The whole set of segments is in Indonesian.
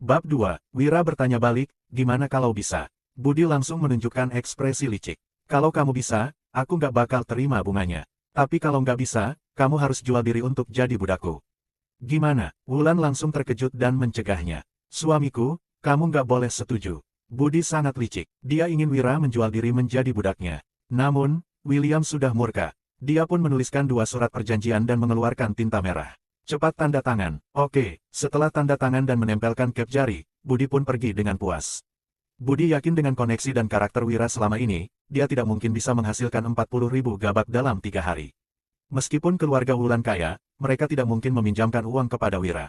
Bab 2, Wira bertanya balik, gimana kalau bisa? Budi langsung menunjukkan ekspresi licik. Kalau kamu bisa, aku nggak bakal terima bunganya. Tapi kalau nggak bisa, kamu harus jual diri untuk jadi budakku. Gimana? Wulan langsung terkejut dan mencegahnya. Suamiku, kamu nggak boleh setuju. Budi sangat licik. Dia ingin Wira menjual diri menjadi budaknya. Namun, William sudah murka. Dia pun menuliskan 2 surat perjanjian dan mengeluarkan tinta merah. Cepat tanda tangan. Oke, setelah tanda tangan dan menempelkan cap jari, Budi pun pergi dengan puas. Budi yakin dengan koneksi dan karakter Wira selama ini, dia tidak mungkin bisa menghasilkan 40.000 gabak dalam 3 hari. Meskipun keluarga Wulan kaya, mereka tidak mungkin meminjamkan uang kepada Wira.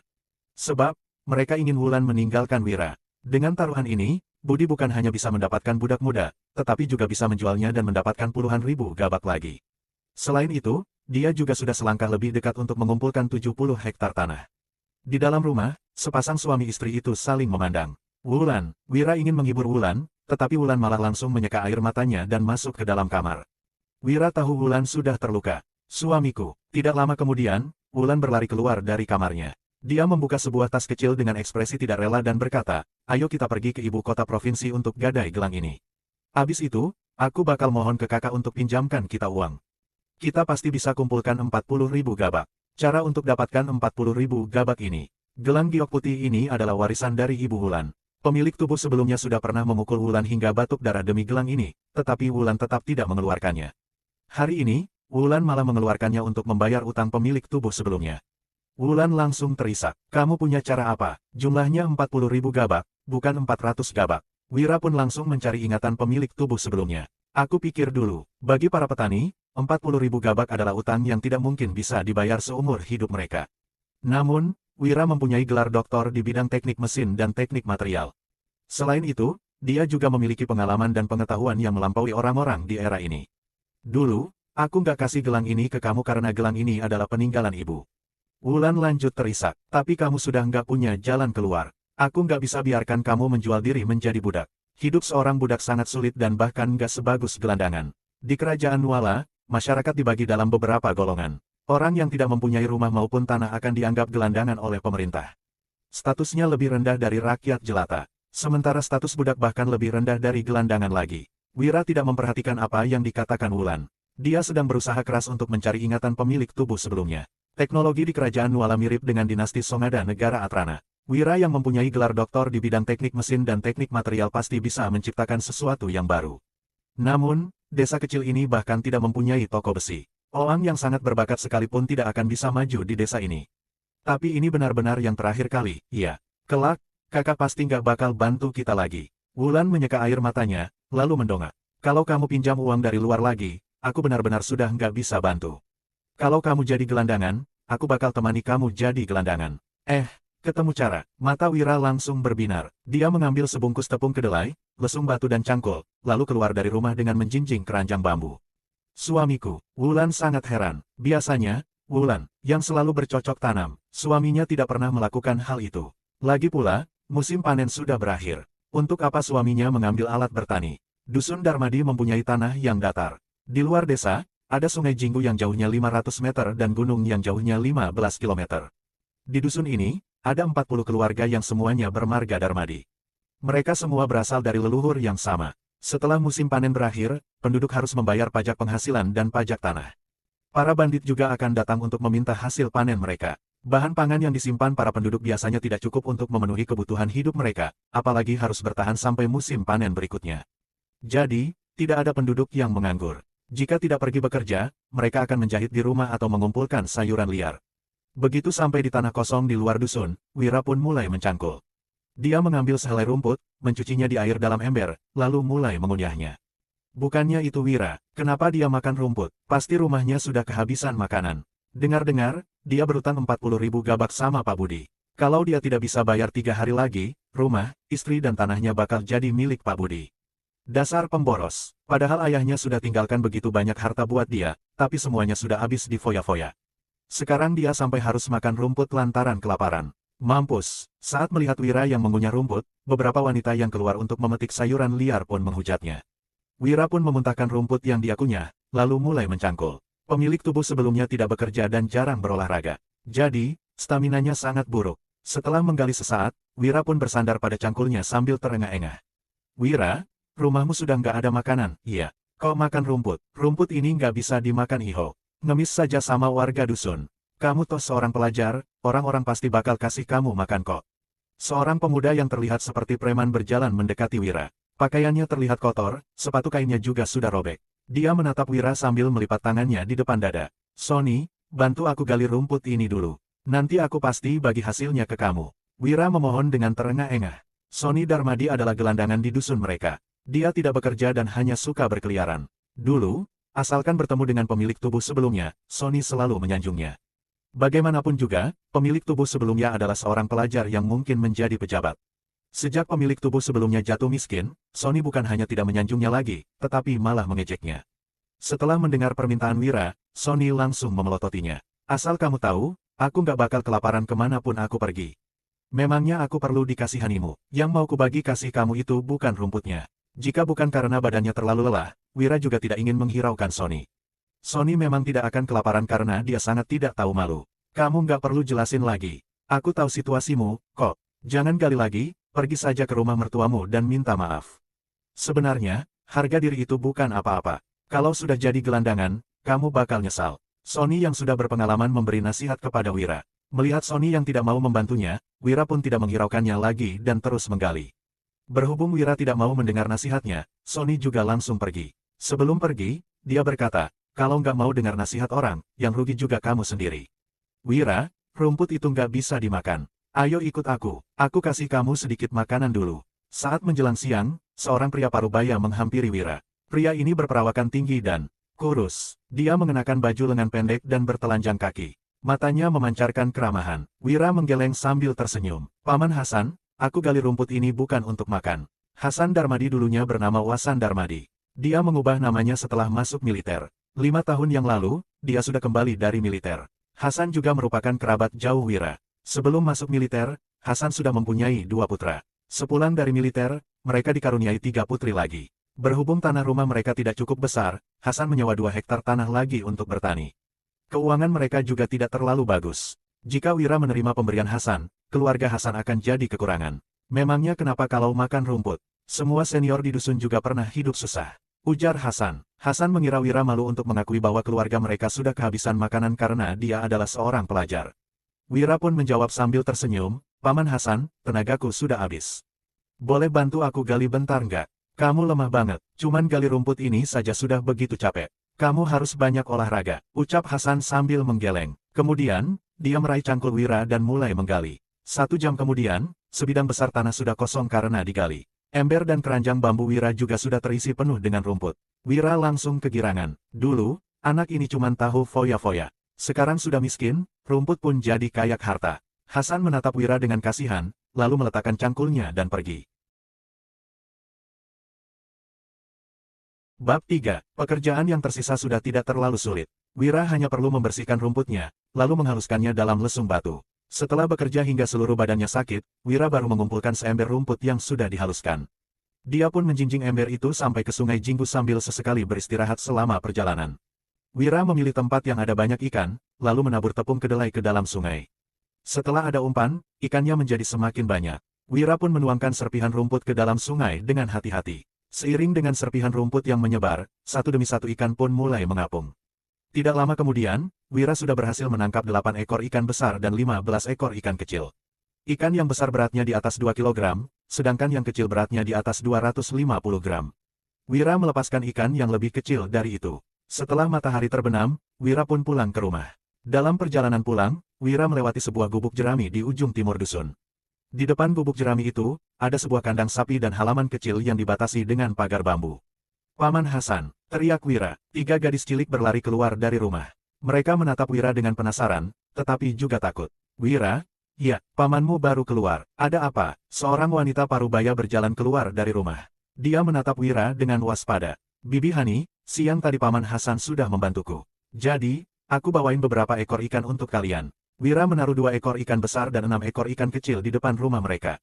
Sebab, mereka ingin Wulan meninggalkan Wira. Dengan taruhan ini, Budi bukan hanya bisa mendapatkan budak muda, tetapi juga bisa menjualnya dan mendapatkan puluhan ribu gabak lagi. Selain itu, dia juga sudah selangkah lebih dekat untuk mengumpulkan 70 hektar tanah. Di dalam rumah, sepasang suami istri itu saling memandang. Wulan, Wira ingin menghibur Wulan, tetapi Wulan malah langsung menyeka air matanya dan masuk ke dalam kamar. Wira tahu Wulan sudah terluka. Suamiku. Tidak lama kemudian, Wulan berlari keluar dari kamarnya. Dia membuka sebuah tas kecil dengan ekspresi tidak rela dan berkata, ayo kita pergi ke ibu kota provinsi untuk gadai gelang ini. Abis itu, aku bakal mohon ke kakak untuk pinjamkan kita uang. Kita pasti bisa kumpulkan 40.000 gabak. Cara untuk dapatkan 40.000 gabak ini. Gelang giok putih ini adalah warisan dari Ibu Wulan. Pemilik tubuh sebelumnya sudah pernah memukul Wulan hingga batuk darah demi gelang ini, tetapi Wulan tetap tidak mengeluarkannya. Hari ini, Wulan malah mengeluarkannya untuk membayar utang pemilik tubuh sebelumnya. Wulan langsung terisak. Kamu punya cara apa? Jumlahnya 40.000 gabak, bukan 400 gabak. Wira pun langsung mencari ingatan pemilik tubuh sebelumnya. Aku pikir dulu, bagi para petani, 40.000 gabak adalah utang yang tidak mungkin bisa dibayar seumur hidup mereka. Namun, Wira mempunyai gelar doktor di bidang teknik mesin dan teknik material. Selain itu, dia juga memiliki pengalaman dan pengetahuan yang melampaui orang-orang di era ini. Dulu, aku nggak kasih gelang ini ke kamu karena gelang ini adalah peninggalan ibu. Wulan lanjut terisak, tapi kamu sudah nggak punya jalan keluar. Aku nggak bisa biarkan kamu menjual diri menjadi budak. Hidup seorang budak sangat sulit dan bahkan nggak sebagus gelandangan. Di kerajaan Nuala, masyarakat dibagi dalam beberapa golongan. Orang yang tidak mempunyai rumah maupun tanah akan dianggap gelandangan oleh pemerintah. Statusnya lebih rendah dari rakyat jelata. Sementara status budak bahkan lebih rendah dari gelandangan lagi. Wira tidak memperhatikan apa yang dikatakan Wulan. Dia sedang berusaha keras untuk mencari ingatan pemilik tubuh sebelumnya. Teknologi di kerajaan Nuala mirip dengan dinasti Songada negara Atrana. Wira yang mempunyai gelar doktor di bidang teknik mesin dan teknik material pasti bisa menciptakan sesuatu yang baru. Namun, desa kecil ini bahkan tidak mempunyai toko besi. Orang yang sangat berbakat sekalipun tidak akan bisa maju di desa ini. Tapi ini benar-benar yang terakhir kali, iya. Kelak, kakak pasti nggak bakal bantu kita lagi. Wulan menyeka air matanya, lalu mendongak. Kalau kamu pinjam uang dari luar lagi, aku benar-benar sudah nggak bisa bantu. Kalau kamu jadi gelandangan, aku bakal temani kamu jadi gelandangan. Ketemu cara. Mata Wira langsung berbinar. Dia mengambil sebungkus tepung kedelai, lesung batu dan cangkul, lalu keluar dari rumah dengan menjinjing keranjang bambu. Suamiku. Wulan sangat heran. Biasanya, Wulan, yang selalu bercocok tanam, suaminya tidak pernah melakukan hal itu. Lagi pula, musim panen sudah berakhir. Untuk apa suaminya mengambil alat bertani? Dusun Darmadi mempunyai tanah yang datar. Di luar desa, ada sungai Jinggu yang jauhnya 500 meter dan gunung yang jauhnya 15 kilometer. Di dusun ini, ada 40 keluarga yang semuanya bermarga Darmadi. Mereka semua berasal dari leluhur yang sama. Setelah musim panen berakhir, penduduk harus membayar pajak penghasilan dan pajak tanah. Para bandit juga akan datang untuk meminta hasil panen mereka. Bahan pangan yang disimpan para penduduk biasanya tidak cukup untuk memenuhi kebutuhan hidup mereka, apalagi harus bertahan sampai musim panen berikutnya. Jadi, tidak ada penduduk yang menganggur. Jika tidak pergi bekerja, mereka akan menjahit di rumah atau mengumpulkan sayuran liar. Begitu sampai di tanah kosong di luar dusun, Wira pun mulai mencangkul. Dia mengambil sehelai rumput, mencucinya di air dalam ember, lalu mulai mengunyahnya. Bukannya itu Wira, kenapa dia makan rumput? Pasti rumahnya sudah kehabisan makanan. Dengar-dengar, dia berutang 40.000 gabak sama Pak Budi. Kalau dia tidak bisa bayar 3 hari lagi, rumah, istri dan tanahnya bakal jadi milik Pak Budi. Dasar pemboros. Padahal ayahnya sudah tinggalkan begitu banyak harta buat dia, tapi semuanya sudah habis di foya-foya. Sekarang dia sampai harus makan rumput lantaran kelaparan. Mampus. Saat melihat Wira yang mengunyah rumput, beberapa wanita yang keluar untuk memetik sayuran liar pun menghujatnya. Wira pun memuntahkan rumput yang dia kunyah, lalu mulai mencangkul. Pemilik tubuh sebelumnya tidak bekerja dan jarang berolahraga. Jadi, staminanya sangat buruk. Setelah menggali sesaat, Wira pun bersandar pada cangkulnya sambil terengah-engah. Wira, rumahmu sudah nggak ada makanan, iya. Kau makan rumput. Rumput ini nggak bisa dimakan Iho. Ngemis saja sama warga dusun. Kamu toh seorang pelajar, orang-orang pasti bakal kasih kamu makan kok. Seorang pemuda yang terlihat seperti preman berjalan mendekati Wira. Pakaiannya terlihat kotor, sepatu kainnya juga sudah robek. Dia menatap Wira sambil melipat tangannya di depan dada. Sony, bantu aku gali rumput ini dulu. Nanti aku pasti bagi hasilnya ke kamu. Wira memohon dengan terengah-engah. Sony Darmadi adalah gelandangan di dusun mereka. Dia tidak bekerja dan hanya suka berkeliaran. Dulu, asalkan bertemu dengan pemilik tubuh sebelumnya, Sony selalu menyanjungnya. Bagaimanapun juga, pemilik tubuh sebelumnya adalah seorang pelajar yang mungkin menjadi pejabat. Sejak pemilik tubuh sebelumnya jatuh miskin, Sony bukan hanya tidak menyanjungnya lagi, tetapi malah mengejeknya. Setelah mendengar permintaan Wira, Sony langsung memelototinya. Asal kamu tahu, aku nggak bakal kelaparan kemanapun aku pergi. Memangnya aku perlu dikasihanimu, yang mau kubagi kasih kamu itu bukan rumputnya. Jika bukan karena badannya terlalu lelah, Wira juga tidak ingin menghiraukan Sony. Sony memang tidak akan kelaparan karena dia sangat tidak tahu malu. Kamu nggak perlu jelasin lagi. Aku tahu situasimu, kok. Jangan gali lagi, pergi saja ke rumah mertuamu dan minta maaf. Sebenarnya, harga diri itu bukan apa-apa. Kalau sudah jadi gelandangan, kamu bakal nyesal. Sony yang sudah berpengalaman memberi nasihat kepada Wira. Melihat Sony yang tidak mau membantunya, Wira pun tidak menghiraukannya lagi dan terus menggali. Berhubung Wira tidak mau mendengar nasihatnya, Sony juga langsung pergi. Sebelum pergi, dia berkata, kalau nggak mau dengar nasihat orang, yang rugi juga kamu sendiri. Wira, rumput itu nggak bisa dimakan. Ayo ikut aku kasih kamu sedikit makanan dulu. Saat menjelang siang, seorang pria parubaya menghampiri Wira. Pria ini berperawakan tinggi dan kurus. Dia mengenakan baju lengan pendek dan bertelanjang kaki. Matanya memancarkan keramahan. Wira menggeleng sambil tersenyum. Paman Hasan, aku gali rumput ini bukan untuk makan. Hasan Darmadi dulunya bernama Wasan Darmadi. Dia mengubah namanya setelah masuk militer. 5 tahun yang lalu, dia sudah kembali dari militer. Hasan juga merupakan kerabat jauh Wira. Sebelum masuk militer, Hasan sudah mempunyai 2 putra. Sepulang dari militer, mereka dikaruniai 3 putri lagi. Berhubung tanah rumah mereka tidak cukup besar, Hasan menyewa 2 hektar tanah lagi untuk bertani. Keuangan mereka juga tidak terlalu bagus. Jika Wira menerima pemberian Hasan, keluarga Hasan akan jadi kekurangan. Memangnya kenapa kalau makan rumput? Semua senior di dusun juga pernah hidup susah. Ujar Hasan. Hasan mengira Wira malu untuk mengakui bahwa keluarga mereka sudah kehabisan makanan karena dia adalah seorang pelajar. Wira pun menjawab sambil tersenyum, Paman Hasan, tenagaku sudah habis. Boleh bantu aku gali bentar nggak? Kamu lemah banget, cuman gali rumput ini saja sudah begitu capek. Kamu harus banyak olahraga, ucap Hasan sambil menggeleng. Kemudian, dia meraih cangkul Wira dan mulai menggali. 1 jam kemudian, sebidang besar tanah sudah kosong karena digali. Ember dan keranjang bambu Wira juga sudah terisi penuh dengan rumput. Wira langsung kegirangan. Dulu, anak ini cuma tahu foya-foya. Sekarang sudah miskin, rumput pun jadi kayak harta. Hasan menatap Wira dengan kasihan, lalu meletakkan cangkulnya dan pergi. Bab 3. Pekerjaan yang tersisa sudah tidak terlalu sulit. Wira hanya perlu membersihkan rumputnya, lalu menghaluskannya dalam lesung batu. Setelah bekerja hingga seluruh badannya sakit, Wira baru mengumpulkan seember rumput yang sudah dihaluskan. Dia pun menjinjing ember itu sampai ke sungai Jinggu sambil sesekali beristirahat selama perjalanan. Wira memilih tempat yang ada banyak ikan, lalu menabur tepung kedelai ke dalam sungai. Setelah ada umpan, ikannya menjadi semakin banyak. Wira pun menuangkan serpihan rumput ke dalam sungai dengan hati-hati. Seiring dengan serpihan rumput yang menyebar, satu demi satu ikan pun mulai mengapung. Tidak lama kemudian, Wira sudah berhasil menangkap 8 ekor ikan besar dan 15 ekor ikan kecil. Ikan yang besar beratnya di atas 2 kg, sedangkan yang kecil beratnya di atas 250 gram. Wira melepaskan ikan yang lebih kecil dari itu. Setelah matahari terbenam, Wira pun pulang ke rumah. Dalam perjalanan pulang, Wira melewati sebuah gubuk jerami di ujung timur dusun. Di depan gubuk jerami itu, ada sebuah kandang sapi dan halaman kecil yang dibatasi dengan pagar bambu. Paman Hasan, teriak Wira. 3 gadis cilik berlari keluar dari rumah. Mereka menatap Wira dengan penasaran, tetapi juga takut. Wira, ya, pamanmu baru keluar. Ada apa? Seorang wanita parubaya berjalan keluar dari rumah. Dia menatap Wira dengan waspada. Bibi Hani, siang tadi Paman Hasan sudah membantuku. Jadi, aku bawain beberapa ekor ikan untuk kalian. Wira menaruh 2 ekor ikan besar dan 6 ekor ikan kecil di depan rumah mereka.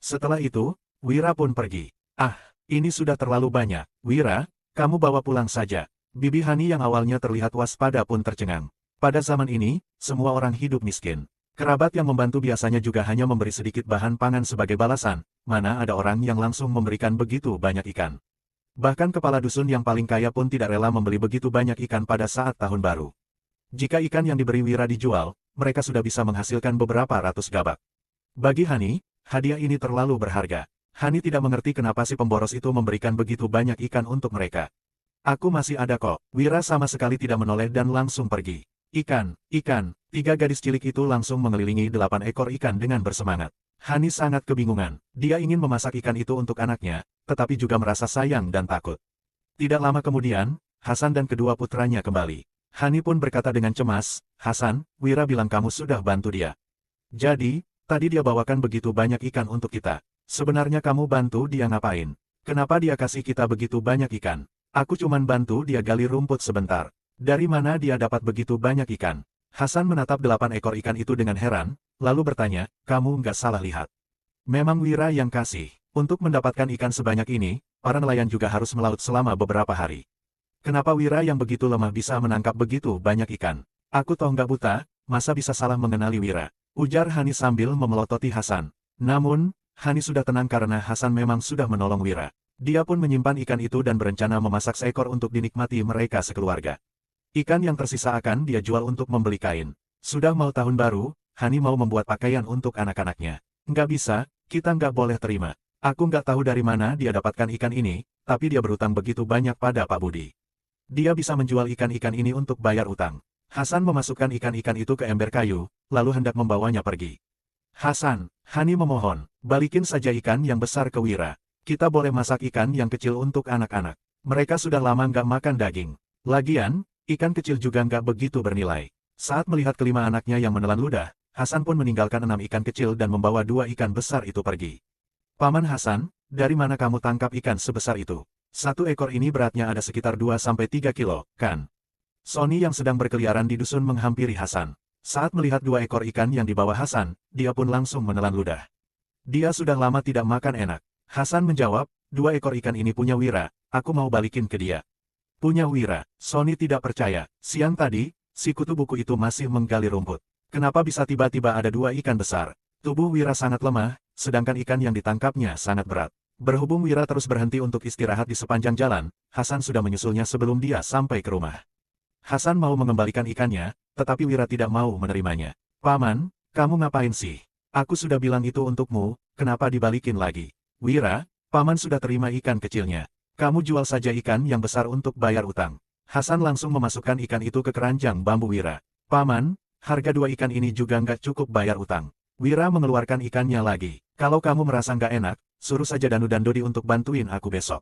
Setelah itu, Wira pun pergi. Ah, ini sudah terlalu banyak. Wira, kamu bawa pulang saja. Bibi Hani yang awalnya terlihat waspada pun tercengang. Pada zaman ini, semua orang hidup miskin. Kerabat yang membantu biasanya juga hanya memberi sedikit bahan pangan sebagai balasan, mana ada orang yang langsung memberikan begitu banyak ikan. Bahkan kepala dusun yang paling kaya pun tidak rela membeli begitu banyak ikan pada saat tahun baru. Jika ikan yang diberi Wira dijual, mereka sudah bisa menghasilkan beberapa ratus gabak. Bagi Hani, hadiah ini terlalu berharga. Hani tidak mengerti kenapa si pemboros itu memberikan begitu banyak ikan untuk mereka. Aku masih ada kok. Wira sama sekali tidak menoleh dan langsung pergi. Ikan, ikan. 3 gadis cilik itu langsung mengelilingi 8 ekor ikan dengan bersemangat. Hani sangat kebingungan. Dia ingin memasak ikan itu untuk anaknya, tetapi juga merasa sayang dan takut. Tidak lama kemudian, Hasan dan kedua putranya kembali. Hani pun berkata dengan cemas, "Hasan, Wira bilang kamu sudah bantu dia. Jadi, tadi dia bawakan begitu banyak ikan untuk kita. Sebenarnya kamu bantu dia ngapain? Kenapa dia kasih kita begitu banyak ikan?" "Aku cuman bantu dia gali rumput sebentar. Dari mana dia dapat begitu banyak ikan?" Hasan menatap 8 ekor ikan itu dengan heran, lalu bertanya, "Kamu nggak salah lihat. Memang Wira yang kasih. Untuk mendapatkan ikan sebanyak ini, para nelayan juga harus melaut selama beberapa hari. Kenapa Wira yang begitu lemah bisa menangkap begitu banyak ikan? Aku toh nggak buta, masa bisa salah mengenali Wira?" ujar Hani sambil memelototi Hasan. Namun, Hani sudah tenang karena Hasan memang sudah menolong Wira. Dia pun menyimpan ikan itu dan berencana memasak seekor untuk dinikmati mereka sekeluarga. Ikan yang tersisa akan dia jual untuk membeli kain. Sudah mau tahun baru, Hani mau membuat pakaian untuk anak-anaknya. "Nggak bisa, kita nggak boleh terima. Aku nggak tahu dari mana dia dapatkan ikan ini, tapi dia berutang begitu banyak pada Pak Budi. Dia bisa menjual ikan-ikan ini untuk bayar utang." Hasan memasukkan ikan-ikan itu ke ember kayu, lalu hendak membawanya pergi. "Hasan," Hani memohon, "balikin saja ikan yang besar ke Wira. Kita boleh masak ikan yang kecil untuk anak-anak. Mereka sudah lama nggak makan daging. Lagian, ikan kecil juga nggak begitu bernilai." Saat melihat kelima anaknya yang menelan ludah, Hasan pun meninggalkan 6 ikan kecil dan membawa 2 ikan besar itu pergi. "Paman Hasan, dari mana kamu tangkap ikan sebesar itu? 1 ekor ini beratnya ada sekitar 2-3 kilo, kan?" Sony yang sedang berkeliaran di dusun menghampiri Hasan. Saat melihat 2 ekor ikan yang dibawa Hasan, dia pun langsung menelan ludah. Dia sudah lama tidak makan enak. Hasan menjawab, "2 ekor ikan ini punya Wira, aku mau balikin ke dia." "Punya Wira?" Sony tidak percaya. "Siang tadi, si kutu buku itu masih menggali rumput. Kenapa bisa tiba-tiba ada 2 ikan besar?" Tubuh Wira sangat lemah, sedangkan ikan yang ditangkapnya sangat berat. Berhubung Wira terus berhenti untuk istirahat di sepanjang jalan, Hasan sudah menyusulnya sebelum dia sampai ke rumah. Hasan mau mengembalikan ikannya, tetapi Wira tidak mau menerimanya. "Paman, kamu ngapain sih? Aku sudah bilang itu untukmu, kenapa dibalikin lagi?" "Wira, paman sudah terima ikan kecilnya. Kamu jual saja ikan yang besar untuk bayar utang." Hasan langsung memasukkan ikan itu ke keranjang bambu Wira. "Paman, harga 2 ikan ini juga nggak cukup bayar utang." Wira mengeluarkan ikannya lagi. "Kalau kamu merasa nggak enak, suruh saja Danu dan Dodi untuk bantuin aku besok.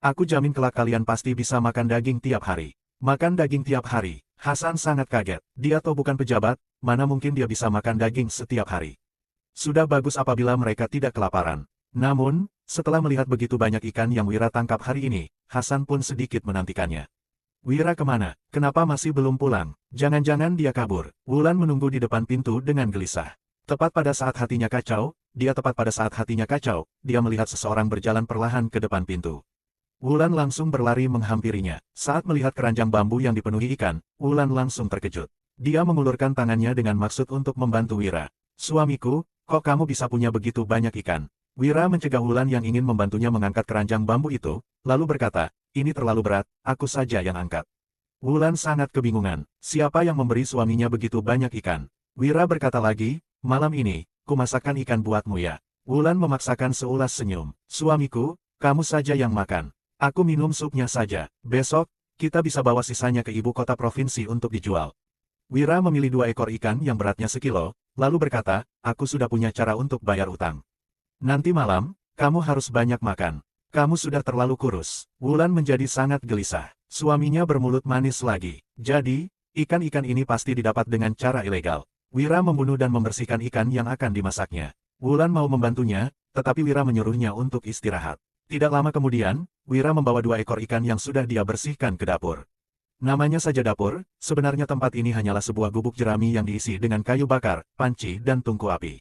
Aku jamin kelak kalian pasti bisa makan daging tiap hari." Makan daging tiap hari. Hasan sangat kaget. Dia toh bukan pejabat, mana mungkin dia bisa makan daging setiap hari. Sudah bagus apabila mereka tidak kelaparan. Namun, setelah melihat begitu banyak ikan yang Wira tangkap hari ini, Hasan pun sedikit menantikannya. "Wira kemana? Kenapa masih belum pulang? Jangan-jangan dia kabur." Wulan menunggu di depan pintu dengan gelisah. Tepat pada saat hatinya kacau, dia melihat seseorang berjalan perlahan ke depan pintu. Wulan langsung berlari menghampirinya. Saat melihat keranjang bambu yang dipenuhi ikan, Wulan langsung terkejut. Dia mengulurkan tangannya dengan maksud untuk membantu Wira. "Suamiku, kok kamu bisa punya begitu banyak ikan?" Wira mencegah Wulan yang ingin membantunya mengangkat keranjang bambu itu, lalu berkata, "Ini terlalu berat, aku saja yang angkat." Wulan sangat kebingungan. Siapa yang memberi suaminya begitu banyak ikan? Wira berkata lagi, "Malam ini, ku masakkan ikan buatmu ya." Wulan memaksakan seulas senyum. "Suamiku, kamu saja yang makan. Aku minum supnya saja. Besok, kita bisa bawa sisanya ke ibu kota provinsi untuk dijual." Wira memilih 2 ekor ikan yang beratnya sekilo, lalu berkata, "Aku sudah punya cara untuk bayar utang. Nanti malam, kamu harus banyak makan. Kamu sudah terlalu kurus." Wulan menjadi sangat gelisah. Suaminya bermulut manis lagi. Jadi, ikan-ikan ini pasti didapat dengan cara ilegal. Wira membunuh dan membersihkan ikan yang akan dimasaknya. Wulan mau membantunya, tetapi Wira menyuruhnya untuk istirahat. Tidak lama kemudian, Wira membawa 2 ekor ikan yang sudah dia bersihkan ke dapur. Namanya saja dapur, sebenarnya tempat ini hanyalah sebuah gubuk jerami yang diisi dengan kayu bakar, panci dan tungku api.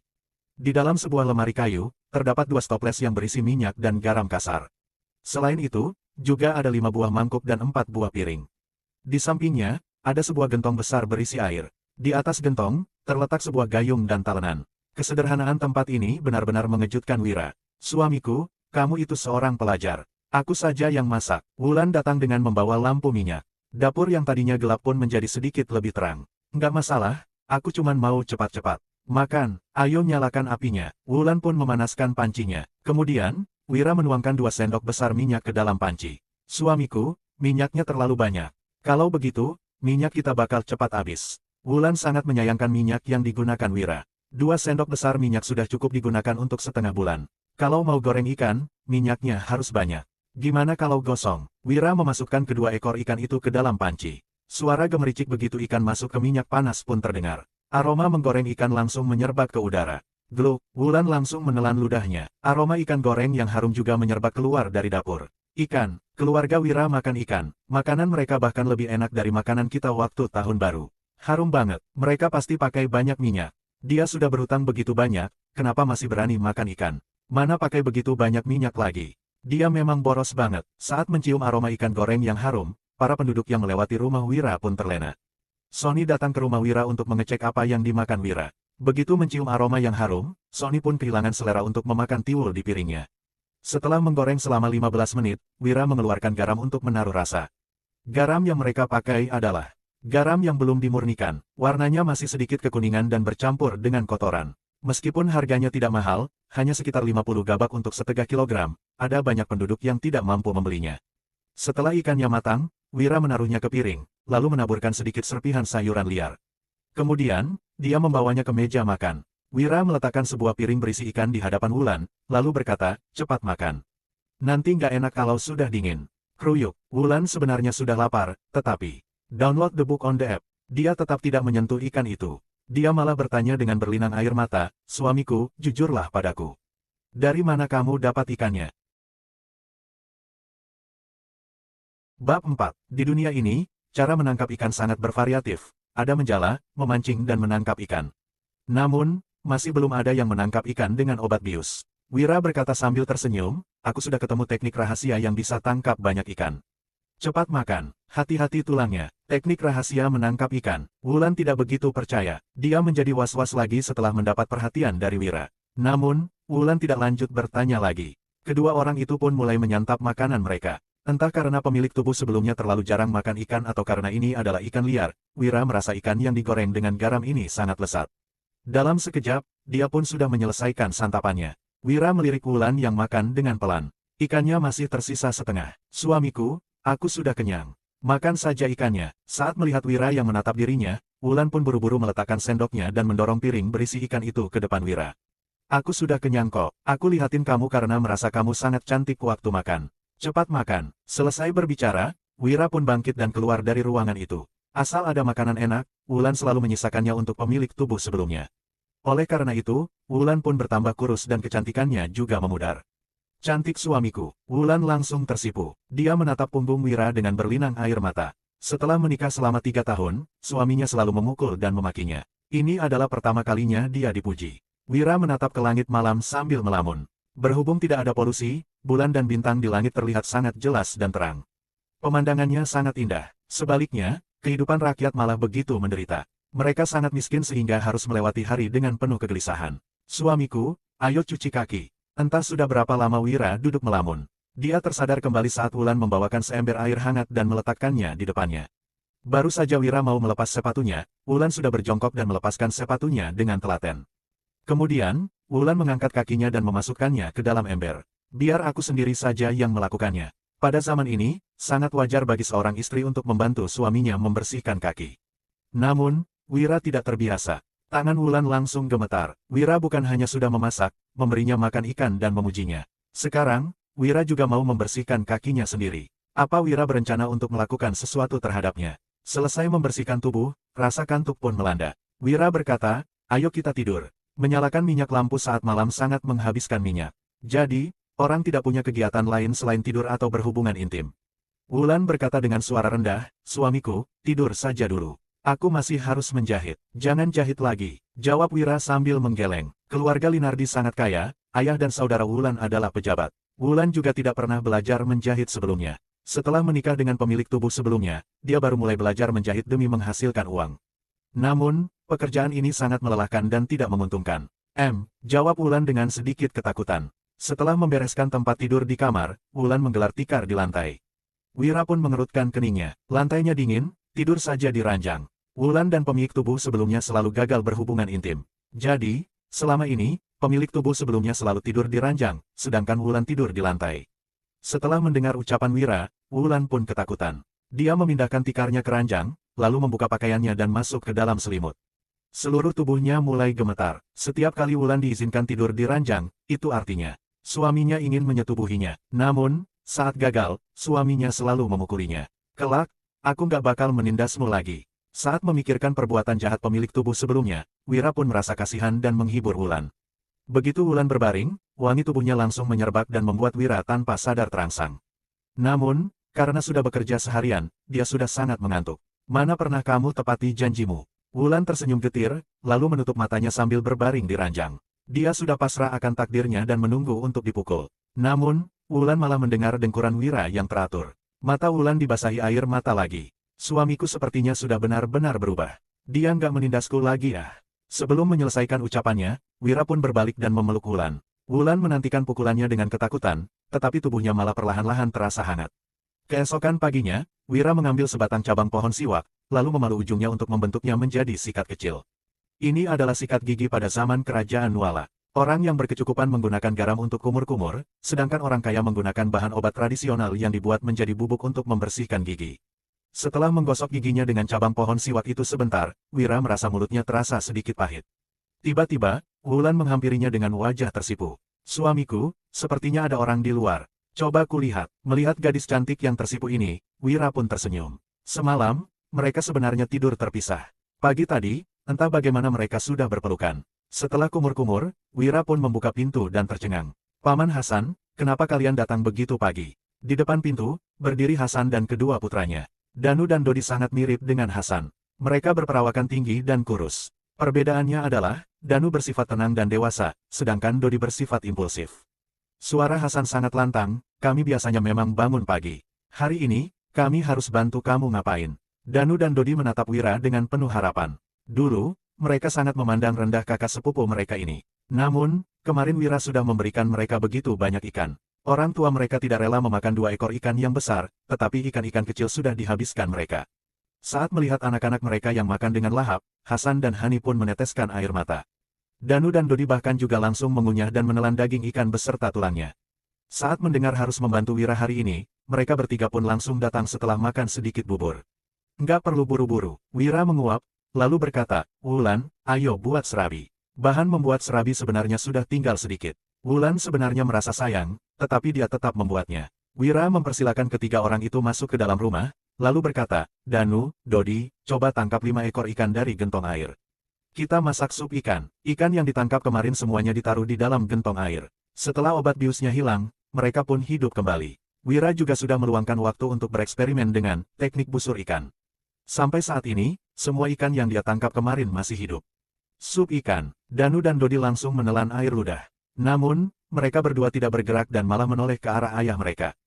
Di dalam sebuah lemari kayu, terdapat 2 stoples yang berisi minyak dan garam kasar. Selain itu, juga ada 5 buah mangkuk dan 4 buah piring. Di sampingnya, ada sebuah gentong besar berisi air. Di atas gentong, terletak sebuah gayung dan talenan. Kesederhanaan tempat ini benar-benar mengejutkan Wira. Suamiku, kamu itu seorang pelajar. Aku saja yang masak. Wulan datang dengan membawa lampu minyak. Dapur yang tadinya gelap pun menjadi sedikit lebih terang. Nggak masalah, aku cuman mau cepat-cepat. Makan, ayo nyalakan apinya. Wulan pun memanaskan pancinya. Kemudian, Wira menuangkan 2 sendok besar minyak ke dalam panci. Suamiku, minyaknya terlalu banyak. Kalau begitu, minyak kita bakal cepat habis. Wulan sangat menyayangkan minyak yang digunakan Wira. 2 sendok besar minyak sudah cukup digunakan untuk setengah bulan. Kalau mau goreng ikan, minyaknya harus banyak. Gimana kalau gosong? Wira memasukkan kedua ekor ikan itu ke dalam panci. Suara gemericik begitu ikan masuk ke minyak panas pun terdengar. Aroma menggoreng ikan langsung menyerbat ke udara. Gluk, Wulan langsung menelan ludahnya. Aroma ikan goreng yang harum juga menyerbat keluar dari dapur. Ikan, keluarga Wira makan ikan. Makanan mereka bahkan lebih enak dari makanan kita waktu tahun baru. Harum banget, mereka pasti pakai banyak minyak. Dia sudah berhutang begitu banyak, kenapa masih berani makan ikan? Mana pakai begitu banyak minyak lagi? Dia memang boros banget. Saat mencium aroma ikan goreng yang harum, para penduduk yang melewati rumah Wira pun terlena. Sony datang ke rumah Wira untuk mengecek apa yang dimakan Wira. Begitu mencium aroma yang harum, Sony pun kehilangan selera untuk memakan tiwul di piringnya. Setelah menggoreng selama 15 menit, Wira mengeluarkan garam untuk menaruh rasa. Garam yang mereka pakai adalah garam yang belum dimurnikan. Warnanya masih sedikit kekuningan dan bercampur dengan kotoran. Meskipun harganya tidak mahal, hanya sekitar 50 gabak untuk setengah kilogram, ada banyak penduduk yang tidak mampu membelinya. Setelah ikannya matang, Wira menaruhnya ke piring, lalu menaburkan sedikit serpihan sayuran liar. Kemudian, dia membawanya ke meja makan. Wira meletakkan sebuah piring berisi ikan di hadapan Wulan, lalu berkata, cepat makan. Nanti nggak enak kalau sudah dingin. Kruyuk, Wulan sebenarnya sudah lapar, tetapi download the book on the app. Dia tetap tidak menyentuh ikan itu. Dia malah bertanya dengan berlinang air mata, suamiku, jujurlah padaku. Dari mana kamu dapat ikannya? Bab 4. Di dunia ini, cara menangkap ikan sangat bervariatif. Ada menjala, memancing dan menangkap ikan. Namun, masih belum ada yang menangkap ikan dengan obat bius. Wira berkata sambil tersenyum, aku sudah ketemu teknik rahasia yang bisa tangkap banyak ikan. Cepat makan, hati-hati tulangnya. Teknik rahasia menangkap ikan. Wulan tidak begitu percaya. Dia menjadi was-was lagi setelah mendapat perhatian dari Wira. Namun, Wulan tidak lanjut bertanya lagi. Kedua orang itu pun mulai menyantap makanan mereka. Entah karena pemilik tubuh sebelumnya terlalu jarang makan ikan atau karena ini adalah ikan liar, Wira merasa ikan yang digoreng dengan garam ini sangat lezat. Dalam sekejap, dia pun sudah menyelesaikan santapannya. Wira melirik Wulan yang makan dengan pelan. Ikannya masih tersisa setengah. Suamiku, aku sudah kenyang. Makan saja ikannya. Saat melihat Wira yang menatap dirinya, Wulan pun buru-buru meletakkan sendoknya dan mendorong piring berisi ikan itu ke depan Wira. Aku sudah kenyang kok. Aku lihatin kamu karena merasa kamu sangat cantik waktu makan. Cepat makan. Selesai berbicara, Wira pun bangkit dan keluar dari ruangan itu. Asal ada makanan enak, Wulan selalu menyisakannya untuk pemilik tubuh sebelumnya. Oleh karena itu, Wulan pun bertambah kurus dan kecantikannya juga memudar. Cantik suamiku. Wulan langsung tersipu. Dia menatap punggung Wira dengan berlinang air mata. Setelah menikah selama 3 tahun, suaminya selalu memukul dan memakinya. Ini adalah pertama kalinya dia dipuji. Wira menatap ke langit malam sambil melamun. Berhubung tidak ada polusi, bulan dan bintang di langit terlihat sangat jelas dan terang. Pemandangannya sangat indah. Sebaliknya, kehidupan rakyat malah begitu menderita. Mereka sangat miskin sehingga harus melewati hari dengan penuh kegelisahan. Suamiku, ayo cuci kaki. Entah sudah berapa lama Wira duduk melamun. Dia tersadar kembali saat Wulan membawakan seember air hangat dan meletakkannya di depannya. Baru saja Wira mau melepas sepatunya, Wulan sudah berjongkok dan melepaskan sepatunya dengan telaten. Kemudian, Wulan mengangkat kakinya dan memasukkannya ke dalam ember. Biar aku sendiri saja yang melakukannya. Pada zaman ini, sangat wajar bagi seorang istri untuk membantu suaminya membersihkan kaki. Namun, Wira tidak terbiasa. Tangan Wulan langsung gemetar. Wira bukan hanya sudah memasak, memberinya makan ikan dan memujinya. Sekarang, Wira juga mau membersihkan kakinya sendiri. Apa Wira berencana untuk melakukan sesuatu terhadapnya? Selesai membersihkan tubuh, rasa kantuk pun melanda. Wira berkata, ayo kita tidur. Menyalakan minyak lampu saat malam sangat menghabiskan minyak. Jadi, orang tidak punya kegiatan lain selain tidur atau berhubungan intim. Wulan berkata dengan suara rendah, suamiku, tidur saja dulu. Aku masih harus menjahit. Jangan jahit lagi, jawab Wira sambil menggeleng. Keluarga Linardi sangat kaya, ayah dan saudara Wulan adalah pejabat. Wulan juga tidak pernah belajar menjahit sebelumnya. Setelah menikah dengan pemilik tubuh sebelumnya, dia baru mulai belajar menjahit demi menghasilkan uang. Namun, Pekerjaan ini sangat melelahkan dan tidak menguntungkan. Jawab Wulan dengan sedikit ketakutan. Setelah membereskan tempat tidur di kamar, Wulan menggelar tikar di lantai. Wira pun mengerutkan keningnya. Lantainya dingin, tidur saja di ranjang. Wulan dan pemilik tubuh sebelumnya selalu gagal berhubungan intim. Jadi, selama ini, pemilik tubuh sebelumnya selalu tidur di ranjang, sedangkan Wulan tidur di lantai. Setelah mendengar ucapan Wira, Wulan pun ketakutan. Dia memindahkan tikarnya ke ranjang, lalu membuka pakaiannya dan masuk ke dalam selimut. Seluruh tubuhnya mulai gemetar. Setiap kali Wulan diizinkan tidur di ranjang, itu artinya suaminya ingin menyetubuhinya. Namun, saat gagal, suaminya selalu memukulinya. Kelak, aku nggak bakal menindasmu lagi. Saat memikirkan perbuatan jahat pemilik tubuh sebelumnya, Wira pun merasa kasihan dan menghibur Wulan. Begitu Wulan berbaring, wangi tubuhnya langsung menyerbak dan membuat Wira tanpa sadar terangsang. Namun, karena sudah bekerja seharian, dia sudah sangat mengantuk. Mana pernah kamu tepati janjimu? Wulan tersenyum getir, lalu menutup matanya sambil berbaring di ranjang. Dia sudah pasrah akan takdirnya dan menunggu untuk dipukul. Namun, Wulan malah mendengar dengkuran Wira yang teratur. Mata Wulan dibasahi air mata lagi. Suamiku sepertinya sudah benar-benar berubah. Dia nggak menindasku lagi ya. Sebelum menyelesaikan ucapannya, Wira pun berbalik dan memeluk Wulan. Wulan menantikan pukulannya dengan ketakutan, tetapi tubuhnya malah perlahan-lahan terasa hangat. Keesokan paginya, Wira mengambil sebatang cabang pohon siwak, lalu memalu ujungnya untuk membentuknya menjadi sikat kecil. Ini adalah sikat gigi pada zaman kerajaan Nuala. Orang yang berkecukupan menggunakan garam untuk kumur-kumur, sedangkan orang kaya menggunakan bahan obat tradisional yang dibuat menjadi bubuk untuk membersihkan gigi. Setelah menggosok giginya dengan cabang pohon siwak itu sebentar, Wira merasa mulutnya terasa sedikit pahit. Tiba-tiba, Wulan menghampirinya dengan wajah tersipu. Suamiku, sepertinya ada orang di luar. Coba kulihat. Melihat gadis cantik yang tersipu ini, Wira pun tersenyum. Semalam, mereka sebenarnya tidur terpisah. Pagi tadi, entah bagaimana mereka sudah berpelukan. Setelah kumur-kumur, Wira pun membuka pintu dan tercengang. Paman Hasan, kenapa kalian datang begitu pagi? Di depan pintu, berdiri Hasan dan kedua putranya. Danu dan Dodi sangat mirip dengan Hasan. Mereka berperawakan tinggi dan kurus. Perbedaannya adalah, Danu bersifat tenang dan dewasa, sedangkan Dodi bersifat impulsif. Suara Hasan sangat lantang, kami biasanya memang bangun pagi. Hari ini, kami harus bantu kamu ngapain? Danu dan Dodi menatap Wira dengan penuh harapan. Dulu, mereka sangat memandang rendah kakak sepupu mereka ini. Namun, kemarin Wira sudah memberikan mereka begitu banyak ikan. Orang tua mereka tidak rela memakan 2 ekor ikan yang besar, tetapi ikan-ikan kecil sudah dihabiskan mereka. Saat melihat anak-anak mereka yang makan dengan lahap, Hasan dan Hani pun meneteskan air mata. Danu dan Dodi bahkan juga langsung mengunyah dan menelan daging ikan beserta tulangnya. Saat mendengar harus membantu Wira hari ini, mereka bertiga pun langsung datang setelah makan sedikit bubur. Nggak perlu buru-buru, Wira menguap, lalu berkata, Wulan, ayo buat serabi. Bahan membuat serabi sebenarnya sudah tinggal sedikit. Wulan sebenarnya merasa sayang, tetapi dia tetap membuatnya. Wira mempersilakan ketiga orang itu masuk ke dalam rumah, lalu berkata, Danu, Dodi, coba tangkap 5 ekor ikan dari gentong air. Kita masak sup ikan. Ikan yang ditangkap kemarin semuanya ditaruh di dalam gentong air. Setelah obat biusnya hilang, mereka pun hidup kembali. Wira juga sudah meluangkan waktu untuk bereksperimen dengan teknik busur ikan. Sampai saat ini, semua ikan yang dia tangkap kemarin masih hidup. Sup ikan. Danu dan Dodi langsung menelan air ludah. Namun, mereka berdua tidak bergerak dan malah menoleh ke arah ayah mereka.